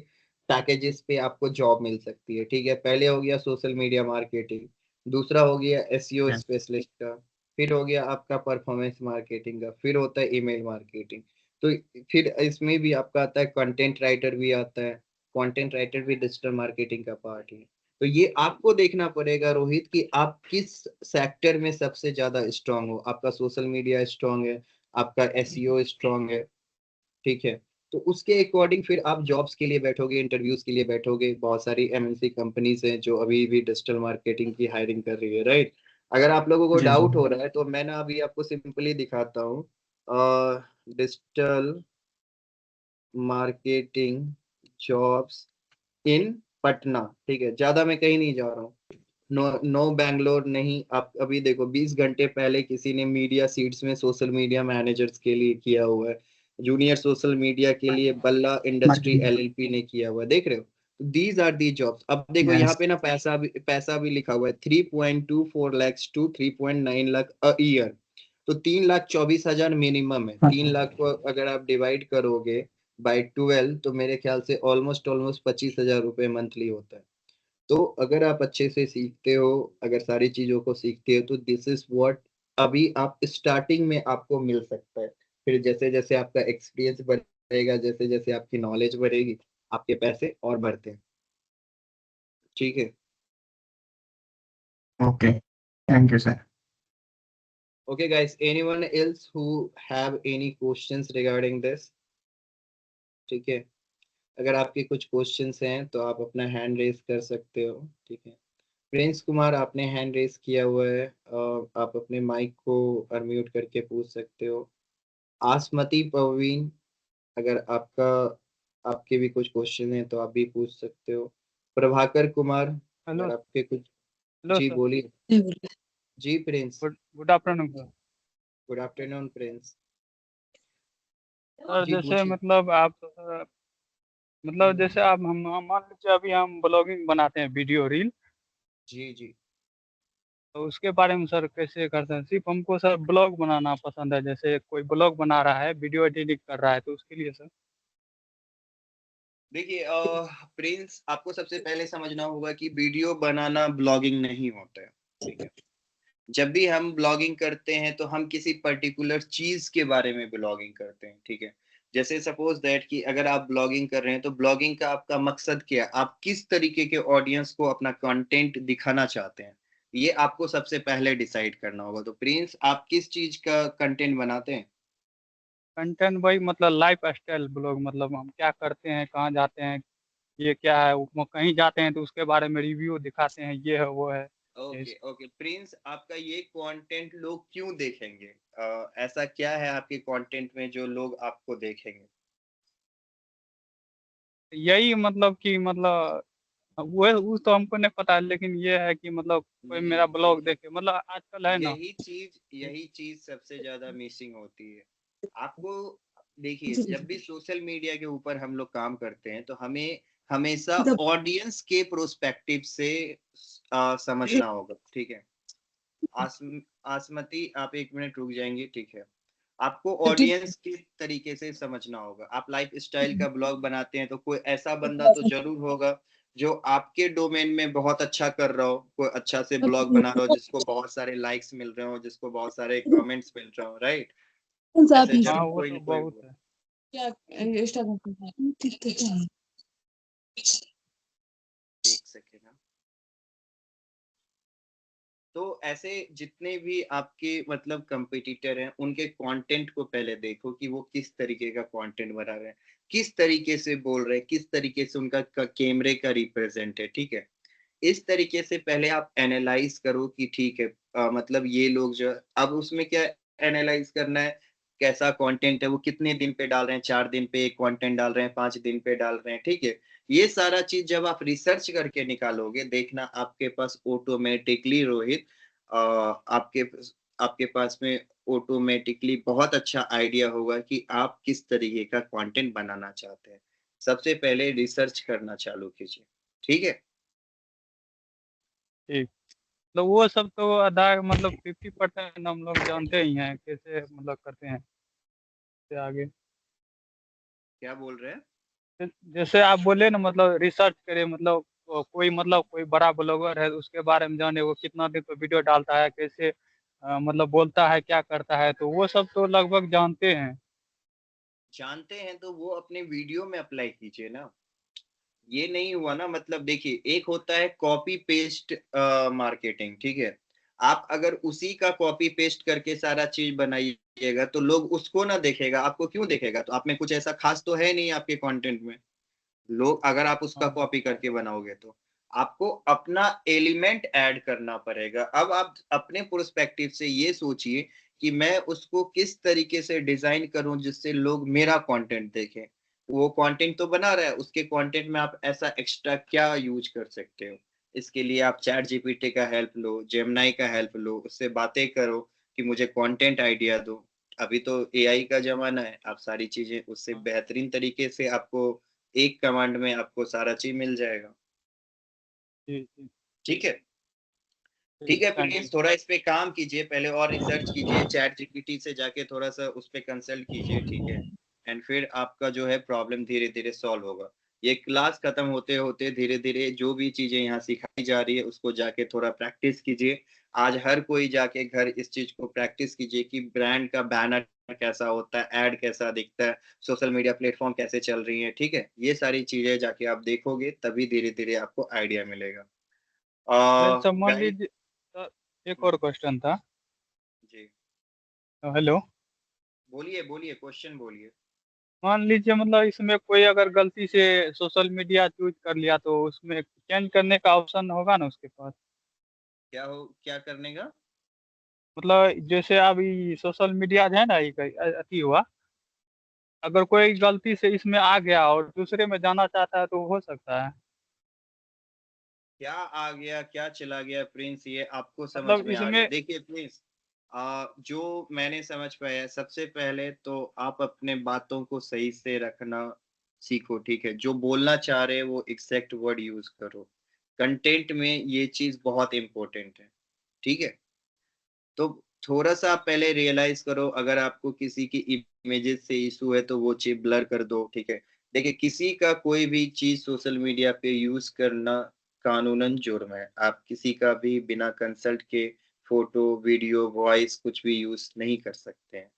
[SPEAKER 2] पैकेजेस पे आपको जॉब मिल सकती है। ठीक है, पहले हो गया सोशल मीडिया मार्केटिंग, दूसरा हो गया एसईओ
[SPEAKER 4] Yes.
[SPEAKER 2] स्पेशलिस्ट का, फिर हो गया आपका परफॉर्मेंस मार्केटिंग का, फिर होता है ईमेल मार्केटिंग। तो फिर इसमें भी आपका आता है कंटेंट राइटर भी आता है। कंटेंट राइटर भी डिजिटल मार्केटिंग का पार्ट है। तो ये आपको देखना पड़ेगा रोहित कि आप किस सेक्टर में सबसे ज्यादा स्ट्रांग हो। आपका सोशल मीडिया स्ट्रांग है, आपका एसईओ स्ट्रांग है, ठीक है, तो उसके अकॉर्डिंग फिर आप जॉब्स के लिए बैठोगे, इंटरव्यूज के लिए बैठोगे। बहुत सारी एमएनसी कंपनीज हैं जो अभी भी डिजिटल मार्केटिंग की हायरिंग कर रही है, राइट। अगर आप लोगों को
[SPEAKER 4] जी जी।
[SPEAKER 2] डाउट हो रहा है तो मैं ना अभी आपको सिंपली दिखाता हूँ digital marketing jobs in Patna. ठीक है, ज्यादा मैं कहीं नहीं जा रहा हूँ। नो बैंगलोर नहीं। आप अभी देखो 20 घंटे पहले किसी ने मीडिया सीट्स में सोशल मीडिया मैनेजर्स के लिए किया हुआ है, जूनियर सोशल मीडिया के लिए बल्ला इंडस्ट्री
[SPEAKER 4] Marketing.
[SPEAKER 2] एलएलपी ने किया हुआ है, देख रहे हो। These are the jobs. अब देखो यहाँ
[SPEAKER 4] Yes.
[SPEAKER 2] पे ना पैसा भी लिखा हुआ है 3.24 lakhs to 3.9 lakh a year. तो 3,24,000 मिनिमम है। 3 लाख को अगर आप डिवाइड करोगे बाई 12 तो मेरे ख्याल से ऑलमोस्ट 25,000 रुपये मंथली होता है। तो अगर आप अच्छे से सीखते हो, अगर सारी चीजों को सीखते हो, तो दिस इज व्हाट अभी आप स्टार्टिंग में आपको मिल सकता है। फिर जैसे जैसे आपका एक्सपीरियंस बढ़ेगा, जैसे जैसे आपकी नॉलेज बढ़ेगी, आपके पैसे और बढ़ते हैं। ठीक है।
[SPEAKER 4] Okay. Thank you, sir.
[SPEAKER 2] Okay guys, anyone else who have any questions regarding this? ठीक है, अगर आपके कुछ क्वेश्चंस हैं तो आप अपना हैंड रेज कर सकते हो। ठीक है, प्रिंस कुमार आपने हैंड रेज किया हुआ है, आप अपने माइक को अनम्यूट करके पूछ सकते हो। आसमती परवीन, अगर आपके भी कुछ क्वेश्चन है तो आप भी पूछ सकते हो। प्रभाकर कुमार,
[SPEAKER 5] हेलो
[SPEAKER 2] अगर आपके कुछ।
[SPEAKER 5] हेलो
[SPEAKER 2] जी
[SPEAKER 5] सर।
[SPEAKER 2] बोलिए। जी Prince.
[SPEAKER 5] Good good afternoon sir.
[SPEAKER 2] Good afternoon Prince.
[SPEAKER 5] Sir
[SPEAKER 2] जी
[SPEAKER 5] जैसे
[SPEAKER 2] पूछिए।
[SPEAKER 5] मतलब आप मतलब जैसे आप हम मान लीजिए अभी हम ब्लॉगिंग बनाते हैं वीडियो रील,
[SPEAKER 2] जी जी।
[SPEAKER 5] तो उसके बारे में सर कैसे करते हैं? सिर्फ हमको सर ब्लॉग बनाना पसंद है, जैसे कोई ब्लॉग बना रहा है, वीडियो एडिटिंग कर रहा है, तो उसके लिए सर।
[SPEAKER 2] देखिए प्रिंस, आपको सबसे पहले समझना होगा कि वीडियो बनाना ब्लॉगिंग नहीं होता है। ठीक है, जब भी हम ब्लॉगिंग करते हैं तो हम किसी पर्टिकुलर चीज के बारे में ब्लॉगिंग करते हैं। ठीक है, जैसे सपोज दैट कि अगर आप ब्लॉगिंग कर रहे हैं तो ब्लॉगिंग का आपका मकसद क्या है, आप किस तरीके के ऑडियंस को अपना कंटेंट दिखाना चाहते हैं, ये आपको सबसे पहले डिसाइड करना होगा। तो प्रिंस, आप किस चीज का कंटेंट बनाते हैं?
[SPEAKER 5] कंटेंट वही मतलब लाइफ स्टाइल ब्लॉग, मतलब हम क्या करते हैं, कहाँ जाते हैं, ये क्या है, कहीं जाते हैं तो उसके बारे में रिव्यू दिखाते हैं, ये है वो है।
[SPEAKER 2] ओके ओके प्रिंस, आपका ये कंटेंट लोग क्यों देखेंगे? ऐसा क्या है आपके कंटेंट में जो लोग आपको देखेंगे?
[SPEAKER 5] यही मतलब कि मतलब वो तो हमको नहीं पता, लेकिन ये है कि मतलब कोई
[SPEAKER 2] नहीं
[SPEAKER 5] मेरा ब्लॉग
[SPEAKER 2] देखिए,
[SPEAKER 5] देखे, मतलब आजकल है ना।
[SPEAKER 2] यही चीज सबसे ज्यादा मिसिंग होती है आपको। देखिए, जब भी सोशल मीडिया के ऊपर हम लोग काम करते हैं तो हमें हमेशा ऑडियंस के प्रोस्पेक्टिव से समझना होगा। ठीक है, आसमती आप 1 मिनट रुक जाएंगे? ठीक है, आपको ऑडियंस के तरीके से समझना होगा। आप लाइफ स्टाइल का ब्लॉग बनाते हैं तो कोई ऐसा बंदा तो जरूर होगा जो आपके डोमेन में बहुत अच्छा कर रहा हो, कोई अच्छा से ब्लॉग बना रहा हो जिसको बहुत सारे लाइक्स मिल रहे हो, जिसको बहुत सारे कमेंट्स मिल रहे हो, राइट। ऐसे
[SPEAKER 5] हाँ
[SPEAKER 2] जरूर
[SPEAKER 5] वो
[SPEAKER 2] कोई
[SPEAKER 5] तो
[SPEAKER 2] ना कोई
[SPEAKER 5] बहुत
[SPEAKER 2] होगा।
[SPEAKER 5] है।
[SPEAKER 2] एक सेकेंड हाँ। तो ऐसे जितने भी आपके मतलब कंपटीटर हैं उनके कंटेंट को पहले देखो कि वो किस तरीके का कंटेंट बना रहे हैं, किस तरीके से बोल रहे हैं, किस तरीके से उनका कैमरे का रिप्रेजेंट है। ठीक है, इस तरीके से पहले आप एनालाइज करो कि ठीक है, मतलब ये लोग जो अब उसमें क्या एनालाइज करना है, कैसा कंटेंट है, वो कितने दिन पे डाल रहे हैं, 4 दिन पे एक कंटेंट डाल रहे हैं, 5 दिन पे डाल रहे हैं। ठीक है, ये सारा चीज जब आप रिसर्च करके निकालोगे, देखना आपके पास ऑटोमेटिकली रोहित, आपके आपके पास में ऑटोमेटिकली बहुत अच्छा आइडिया होगा कि आप किस तरीके का कंटेंट बनाना चाहते हैं। सबसे पहले रिसर्च करना चालू कीजिए। ठीक है।
[SPEAKER 5] ठीक। तो वो सब तो आधा मतलब 50% हम लोग जानते ही हैं कैसे मतलब करते हैं इससे आगे।
[SPEAKER 1] क्या बोल रहे हैं?
[SPEAKER 5] जैसे आप बोले ना मतलब रिसर्च करे मतलब कोई बड़ा ब्लॉगर है उसके बारे में जाने, वो कितना दिन पे वीडियो डालता है, कैसे मतलब बोलता है, क्या करता है, तो वो सब तो लगभग जानते हैं।
[SPEAKER 1] जानते हैं तो वो अपने वीडियो में अप्लाई कीजिए ना। ये नहीं हुआ ना, मतलब देखिए, एक होता है कॉपी पेस्ट मार्केटिंग, ठीक है। आप अगर उसी का कॉपी पेस्ट करके सारा चीज बनाइएगा तो लोग उसको ना देखेगा, आपको क्यों देखेगा? तो आप में कुछ ऐसा खास तो है नहीं आपके कंटेंट में। लोग अगर आप उसका
[SPEAKER 5] हाँ
[SPEAKER 1] कॉपी करके बनाओगे तो आपको अपना एलिमेंट ऐड करना पड़ेगा। अब आप अपने पर्सपेक्टिव से ये सोचिए कि मैं उसको किस तरीके से डिजाइन करूं जिससे लोग मेरा कंटेंट देखें। वो कंटेंट तो बना रहा है, उसके कंटेंट में आप ऐसा एक्स्ट्रा क्या यूज कर सकते हो? इसके लिए आप चैट जीपीटी का हेल्प लो, जेमिनाई का हेल्प लो, उससे बातें करो कि मुझे कंटेंट आइडिया दो। अभी तो एआई का जमाना है, आप सारी चीजें उससे
[SPEAKER 5] हाँ,
[SPEAKER 1] बेहतरीन तरीके से आपको एक कमांड में आपको सारा चीज मिल जाएगा।
[SPEAKER 5] जी जी।
[SPEAKER 1] ठीक है।
[SPEAKER 5] ठीक,
[SPEAKER 1] ठीक है
[SPEAKER 5] थैंक यू।
[SPEAKER 1] प्रिंस, थोड़ा इस पे काम कीजिए पहले और रिसर्च कीजिए, चैट जीपीटी से जाके थोड़ा सा उस पे कंसल्ट कीजिए, ठीक है। एंड फिर आपका जो है प्रॉब्लम धीरे धीरे सॉल्व होगा। ये क्लास खत्म होते होते धीरे धीरे जो भी चीजें यहाँ सिखाई जा रही है उसको जाके थोड़ा प्रैक्टिस कीजिए। आज हर कोई जाके घर इस चीज को प्रैक्टिस कीजिए कि ब्रांड का बैनर कैसा होता है, एड कैसा दिखता है, सोशल मीडिया प्लेटफॉर्म कैसे चल रही है, ठीक है। ये सारी चीजें जाके आप देखोगे तभी धीरे धीरे आपको आइडिया मिलेगा।
[SPEAKER 5] अच्छा मान
[SPEAKER 1] गाइस।
[SPEAKER 5] लीजिए सर, एक और क्वेश्चन था।
[SPEAKER 1] जी
[SPEAKER 5] हेलो।
[SPEAKER 1] बोलिए बोलिए, क्वेश्चन बोलिए।
[SPEAKER 5] मान लीजिए मतलब इसमें कोई अगर गलती से सोशल मीडिया चूज कर लिया तो उसमें चेंज करने का ऑप्शन होगा ना उसके पास?
[SPEAKER 1] क्या करने का?
[SPEAKER 5] मतलब जैसे अभी सोशल मीडिया है ना, ये अति हुआ, अगर कोई गलती से इसमें आ गया और दूसरे में जाना चाहता है तो हो सकता है?
[SPEAKER 1] क्या आ गया क्या चला गया प्रिंस, ये आपको समझ
[SPEAKER 5] मतलब
[SPEAKER 1] में आ गया?
[SPEAKER 5] इसमें
[SPEAKER 1] देखिए प्रिंस, जो मैंने समझ पाया, सबसे पहले तो आप अपने बातों को सही से रखना सीखो, ठीक है। जो बोलना चाह रहे हैं वो एग्जैक्ट वर्ड यूज करो। कंटेंट में ये चीज बहुत इंपॉर्टेंट है, ठीक है। तो थोड़ा सा आप पहले रियलाइज करो, अगर आपको किसी की इमेजेस से इशू है तो वो चीज ब्लर कर दो, ठीक है। देखिए, किसी का कोई भी चीज सोशल मीडिया पे यूज करना कानूनन जुर्म है। आप किसी का भी बिना कंसल्ट के फोटो, वीडियो, वॉइस कुछ भी यूज नहीं कर सकते हैं।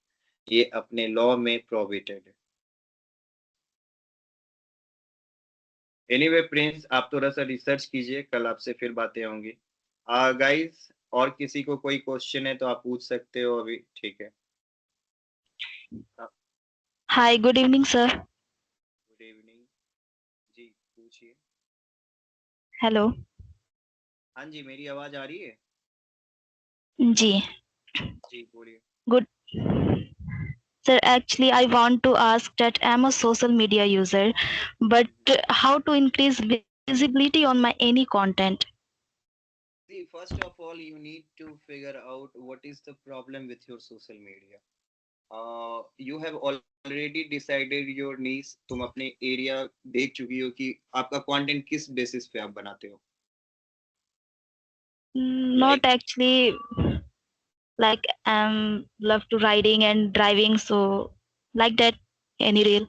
[SPEAKER 1] ये अपने लॉ में प्रोहिबिटेड है। एनीवे प्रिंस, आप थोड़ा सा रिसर्च कीजिए, कल आपसे फिर बातें होंगी। गाइस, और किसी को कोई क्वेश्चन है तो आप पूछ सकते हो अभी, ठीक है।
[SPEAKER 6] Hi, good evening, sir.
[SPEAKER 1] Good evening. जी पूछिए।
[SPEAKER 6] Hello.
[SPEAKER 1] हाँ जी, मेरी आवाज आ रही है?
[SPEAKER 6] Ji.
[SPEAKER 1] जी बोलिए।
[SPEAKER 6] Good. Sir, actually, I want to ask that I'm a social media user, but how to increase visibility on my any content?
[SPEAKER 1] See, first of all, you need to figure out what is the problem with your social media. You have already decided your niche, तुम अपने area देख चुकी हो कि आपका content किस basis पे आप बनाते हो,
[SPEAKER 6] Not
[SPEAKER 1] right?
[SPEAKER 6] actually, like love to riding and driving, so like that, any reel.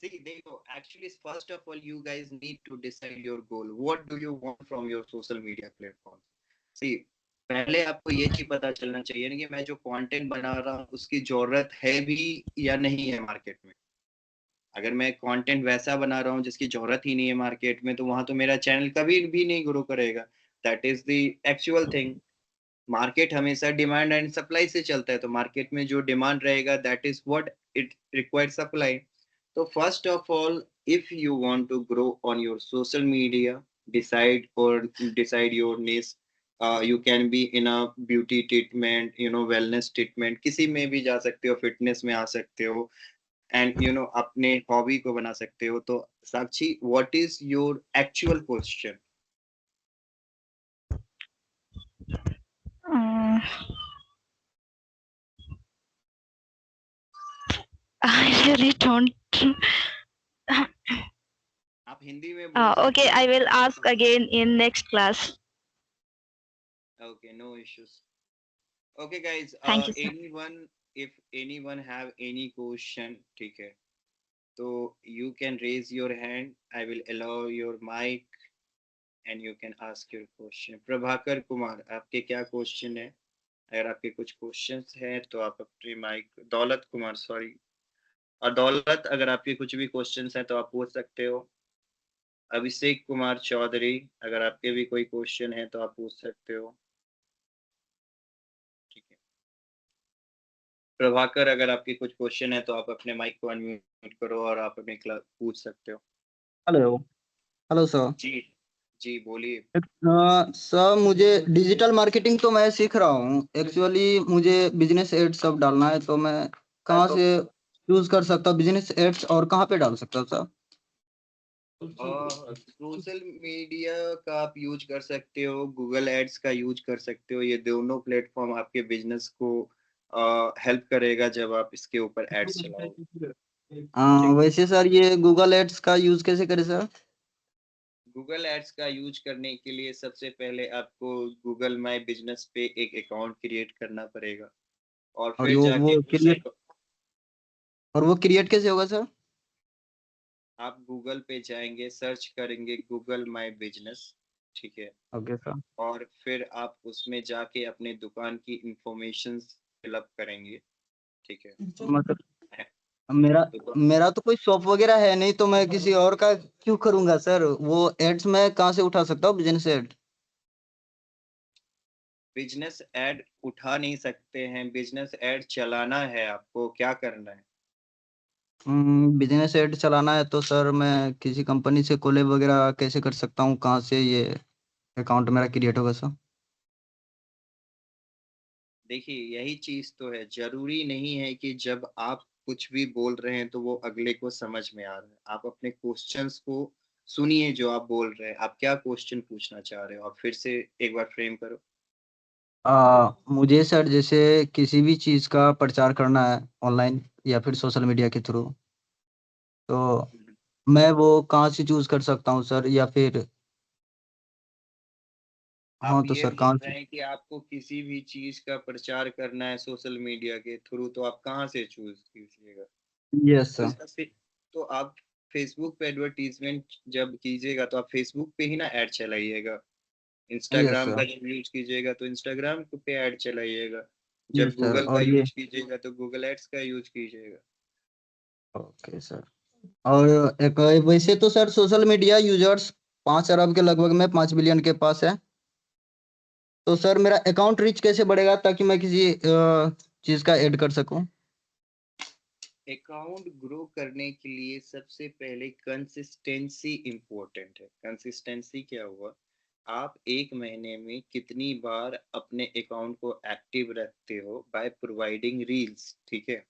[SPEAKER 1] See, देखो, actually first of all you guys need to decide your goal. What do you want from your social media platform? See, पहले आपको ये चीज पता चलना चाहिए ना कि मैं जो कंटेंट बना रहा हूँ उसकी जरूरत है भी या नहीं है मार्केट में। अगर मैं कंटेंट वैसा बना रहा हूँ जिसकी जरूरत ही नहीं है मार्केट में, तो वहां तो मेरा चैनल कभी भी नहीं ग्रो करेगा। That is the actual thing. Market हमेशा डिमांड एंड सप्लाई से चलता है, तो मार्केट में जो डिमांड रहेगा that is what it required supply. तो first of all, if you want to grow on your social media, decide your niche. You can be in a beauty treatment, wellness treatment, किसी में भी जा सकते हो, fitness में आ सकते हो, एंड अपने हॉबी को बना सकते हो। तो Sakshi, what is your actual question?
[SPEAKER 6] Uh, I really don't.
[SPEAKER 1] आप हिंदी में बोल सकते
[SPEAKER 6] Okay,
[SPEAKER 1] हो।
[SPEAKER 6] I will ask again in next class.
[SPEAKER 1] Okay, no issues. Okay, guys.
[SPEAKER 6] Thank you, sir.
[SPEAKER 1] If anyone have any question, ठीक है, तो you can raise your hand. I will allow your mic and you can ask your question. Prabhakar Kumar, आपके क्या question है? अगर आपके कुछ questions हैं तो आप अपनी माइक, दौलत कुमार सॉरी, और दौलत, अगर आपके कुछ भी क्वेश्चंस हैं तो आप पूछ सकते हो। अभिषेक कुमार चौधरी, अगर आपके भी कोई क्वेश्चन है तो आप पूछ सकते हो। ठीक है, प्रभाकर, अगर आपके कुछ क्वेश्चन है तो आप अपने माइक को अनम्यूट करो और आप अपने पूछ सकते हो।
[SPEAKER 7] Hello hello sir.
[SPEAKER 1] जी जी बोलिए।
[SPEAKER 7] सर मुझे डिजिटल मार्केटिंग तो मैं सीख रहा हूँ, एक्चुअली मुझे बिजनेस एड्स सब डालना है, तो मैं कहाँ से यूज कर सकता हूँ बिजनेस एड्स और कहाँ पे डाल सकता हूँ सर?
[SPEAKER 1] सोशल मीडिया का आप यूज कर सकते हो, गूगल एड्स का यूज कर सकते हो। ये दोनों प्लेटफॉर्म आपके बिजनेस को हेल्प करेगा जब आप इसके ऊपर एड्स चलाओगे।
[SPEAKER 7] वैसे सर ये गूगल एड्स का यूज कैसे करें सर?
[SPEAKER 1] गूगल एड्स का यूज करने के लिए सबसे पहले आपको गूगल माई बिजनेस पे एक अकाउंट क्रिएट करना पड़ेगा और
[SPEAKER 7] और
[SPEAKER 1] फिर जाके
[SPEAKER 7] वो क्रिएट कैसे होगा सर?
[SPEAKER 1] आप गूगल पे जाएंगे, सर्च करेंगे गूगल माई बिजनेस, ठीक है,
[SPEAKER 7] ओके सर।
[SPEAKER 1] और फिर आप उसमें जाके अपने दुकान की इंफॉर्मेशन फिलअप करेंगे, ठीक है।
[SPEAKER 7] मतलब मेरा मेरा तो कोई शॉप वगैरह है नहीं, तो मैं किसी और का क्यों करूंगा सर? वो एड्स मैं कहाँ से उठा सकता हूँ बिजनेस एड?
[SPEAKER 1] बिजनेस ऐड उठा नहीं सकते हैं, बिजनेस ऐड चलाना है। आपको क्या करना है?
[SPEAKER 7] बिजनेस एड चलाना है तो सर मैं किसी कंपनी से कोलैब वगैरह कैसे कर सकता हूँ? कहाँ से ये अकाउंट मेरा क्रिएट होगा सर?
[SPEAKER 1] देखिए, यही चीज तो है, जरूरी नहीं है कि जब आप कुछ भी बोल रहे हैं तो वो अगले को समझ में आ रहा है। आप अपने क्वेश्चंस को सुनिए, जो आप बोल रहे हैं, आप क्या क्वेश्चन पूछना चाह रहे हो, आप फिर से एक बार फ्रेम करो।
[SPEAKER 7] मुझे सर जैसे किसी भी चीज़ का प्रचार करना है ऑनलाइन या फिर सोशल मीडिया के थ्रू, तो मैं वो कहाँ से चूज कर सकता हूँ सर? या फिर
[SPEAKER 1] आप
[SPEAKER 7] हाँ तो
[SPEAKER 1] ये
[SPEAKER 7] सर
[SPEAKER 1] बोल
[SPEAKER 7] कहाँ से?
[SPEAKER 1] रहे हैं कि आपको किसी भी चीज का प्रचार करना है सोशल मीडिया के थ्रू, तो आप कहाँ से चूज कीजिएगा?
[SPEAKER 7] यस
[SPEAKER 1] तो
[SPEAKER 7] सर।
[SPEAKER 1] इसका तो आप फेसबुक पे एडवर्टीजमेंट जब कीजिएगा तो आप फेसबुक पे ही ना ऐड चलाइएगा।
[SPEAKER 7] यस
[SPEAKER 1] इंस्टाग्राम का
[SPEAKER 7] सर।
[SPEAKER 1] जब यूज कीजिएगा तो इंस्टाग्राम पे ऐड चलाइएगा। जब
[SPEAKER 7] यस सर।
[SPEAKER 1] गूगल का
[SPEAKER 7] और ये
[SPEAKER 1] यूज कीजिएगा तो गूगल एड्स का यूज कीजिएगा।
[SPEAKER 7] Okay sir. और एक वैसे तो सर सोशल मीडिया यूजर्स 5 अरब के लगभग में 5 बिलियन के पास है, तो सर मेरा अकाउंट रीच कैसे बढ़ेगा ताकि मैं किसी चीज का ऐड कर सकूं?
[SPEAKER 1] अकाउंट ग्रो करने के लिए सबसे पहले कंसिस्टेंसी इंपॉर्टेंट है। कंसिस्टेंसी क्या हुआ? आप एक महीने में कितनी बार अपने अकाउंट को एक्टिव रखते हो बाय प्रोवाइडिंग रील्स, ठीक है।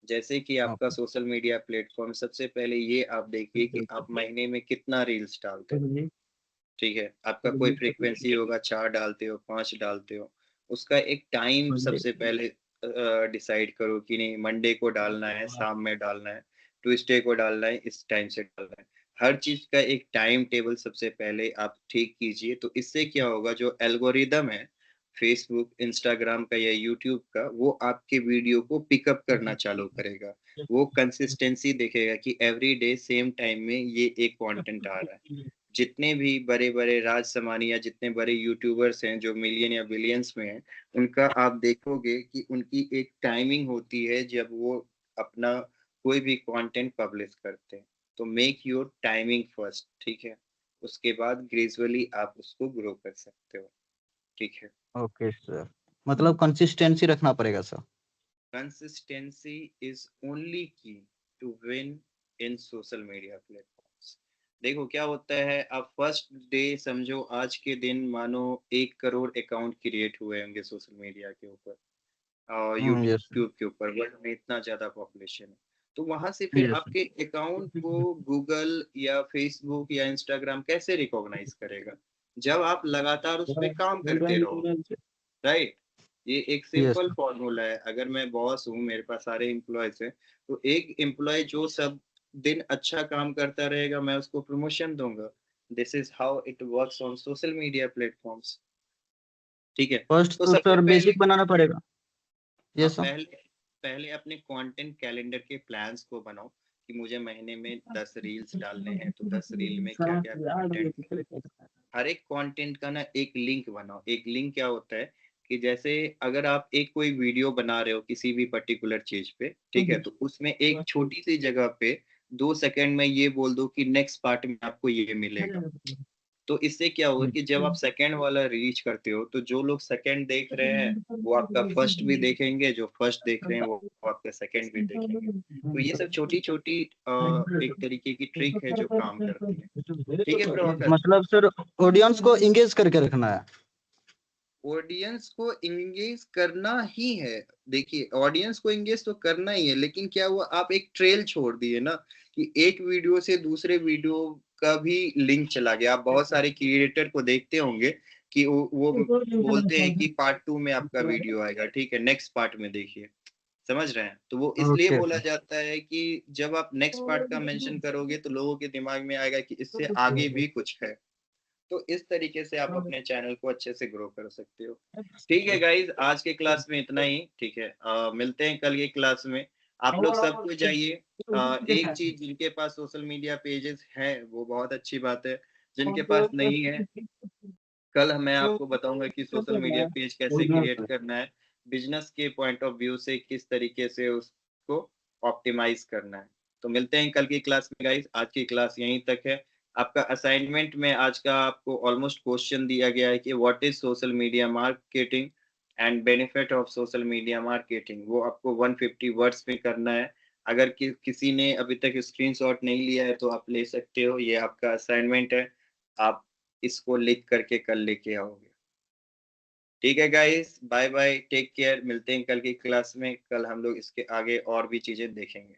[SPEAKER 1] जैसे कि आपका
[SPEAKER 7] ओके।
[SPEAKER 1] सोशल मीडिया प्लेटफॉर्म, सबसे पहले ये आप देखिए कि आप महीने में कितना रील्स डालते हो, ठीक है। आपका कोई फ्रीक्वेंसी होगा, 4 डालते हो, 5 डालते हो, उसका एक टाइम सबसे पहले डिसाइड करो कि नहीं, मंडे को डालना है, शाम में डालना है, ट्यूसडे को डालना है, इस टाइम से डालना है। हर चीज का एक टाइम टेबल सबसे पहले आप ठीक कीजिए। तो इससे क्या होगा, जो एल्गोरिदम है फेसबुक, इंस्टाग्राम का या यूट्यूब का, वो आपके वीडियो को पिकअप करना चालू करेगा। वो कंसिस्टेंसी देखेगा कि एवरी डे सेम टाइम में ये एक कंटेंट आ रहा है। जितने भी बड़े बड़े राजसमानी या जितने बड़े यूट्यूबर्स हैं जो मिलियन या बिलियंस में हैं, उनका आप देखोगे कि उनकी एक टाइमिंग होती है जब वो अपना कोई भी कंटेंट पब्लिश करते हैं। तो मेक योर टाइमिंग फर्स्ट, ठीक है। उसके बाद ग्रेजुअली आप उसको ग्रो कर सकते हो, ठीक है।
[SPEAKER 7] ओके सर, मतलब कंसिस्टेंसी रखना पड़ेगा sir.
[SPEAKER 1] Consistency is only key to win in social media platforms. देखो क्या होता है, आप फर्स्ट डे समझो, आज के दिन मानो 1 करोड़ अकाउंट क्रिएट हुए होंगे सोशल मीडिया के ऊपर और
[SPEAKER 7] यस
[SPEAKER 1] यूट्यूब के ऊपर, वर्ल्ड में इतना ज्यादा पॉपुलेशन है। तो वहां से फिर
[SPEAKER 7] यस
[SPEAKER 1] आपके अकाउंट को गूगल या फेसबुक या इंस्टाग्राम कैसे रिकॉग्नाइज करेगा? जब आप लगातार उस पर काम करते रहो, राइट। ये एक
[SPEAKER 7] यस
[SPEAKER 1] सिंपल फॉर्मूला है। अगर मैं बॉस हूँ, मेरे पास सारे एम्प्लॉयज हैं, तो एक एम्प्लॉय जो सब दिन अच्छा काम करता रहेगा, मैं उसको प्रमोशन दूंगा। This is how it works on social media platforms. ठीक है।
[SPEAKER 7] फर्स्ट
[SPEAKER 1] तो
[SPEAKER 7] तो
[SPEAKER 1] सबसे
[SPEAKER 7] सर
[SPEAKER 1] पहले
[SPEAKER 7] बेसिक बनाना पड़ेगा।
[SPEAKER 1] हाँ,
[SPEAKER 7] यस सर।
[SPEAKER 1] पहले अपने कंटेंट कैलेंडर के प्लान्स को बनाओ कि मुझे महीने में 10 रील्स डालने हैं, तो 10 रील में क्या क्या कंटेंट, हर एक कंटेंट का ना एक लिंक बनाओ। एक लिंक क्या होता है कि जैसे अगर आप एक कोई वीडियो बना रहे हो किसी भी पर्टिकुलर चीज पे, ठीक है, तो उसमें एक छोटी सी जगह पे 2 सेकंड में ये बोल दो कि नेक्स्ट पार्ट में आपको ये मिलेगा। तो इससे क्या होगा कि जब आप सेकंड वाला रीच करते हो तो जो लोग सेकंड देख रहे हैं वो आपका फर्स्ट भी देखेंगे, जो फर्स्ट देख रहे हैं वो आपका सेकंड भी देखेंगे। तो ये सब छोटी छोटी एक तरीके की ट्रिक है जो काम करती है। ठीक है प्रभाकर।
[SPEAKER 7] मतलब सर ऑडियंस को इंगेज करके रखना है।
[SPEAKER 1] ऑडियंस को इंगेज करना ही है। देखिए ऑडियंस को इंगेज तो करना ही है, लेकिन क्या हुआ आप एक ट्रेल छोड़ दिए ना कि एक वीडियो से दूसरे वीडियो का भी लिंक चला गया। आप बहुत सारे क्रिएटर को देखते होंगे कि वो बोलते हैं कि पार्ट 2 में आपका वीडियो आएगा, ठीक है, नेक्स्ट पार्ट में देखिए। समझ रहे हैं? तो वो इसलिए
[SPEAKER 7] ओके
[SPEAKER 1] बोला
[SPEAKER 7] सर।
[SPEAKER 1] जाता है कि जब आप नेक्स्ट पार्ट का मेंशन करोगे तो लोगों के दिमाग में आएगा कि इससे आगे भी कुछ है। तो इस तरीके से आप अपने चैनल को अच्छे से ग्रो कर सकते हो। ठीक है गाइज, आज के क्लास में इतना ही। ठीक है, मिलते हैं कल के क्लास में। आप लोग सबको जाइए। एक चीज, जिनके पास सोशल मीडिया पेजेस है वो बहुत अच्छी बात है, जिनके पास नहीं है कल मैं आपको बताऊंगा कि सोशल मीडिया पेज कैसे क्रिएट करना है, बिजनेस के पॉइंट ऑफ व्यू से किस तरीके से उसको ऑप्टिमाइज करना है। तो मिलते हैं कल की क्लास में गाइस। आज की क्लास यहीं तक है। आपका असाइनमेंट में आज का आपको ऑलमोस्ट क्वेश्चन दिया गया है कि what is social media marketing and benefit of social media marketing. वो आपको 150 वर्ड्स में करना है। अगर किसी ने अभी तक स्क्रीनशॉट नहीं लिया है तो आप ले सकते हो, ये आपका असाइनमेंट है। आप इसको लिख करके कल लेके आओगे। ठीक है guys, bye bye, take care. मिलते हैं कल की क्लास में। कल हम लोग इसके आगे और भी चीजें देखेंगे।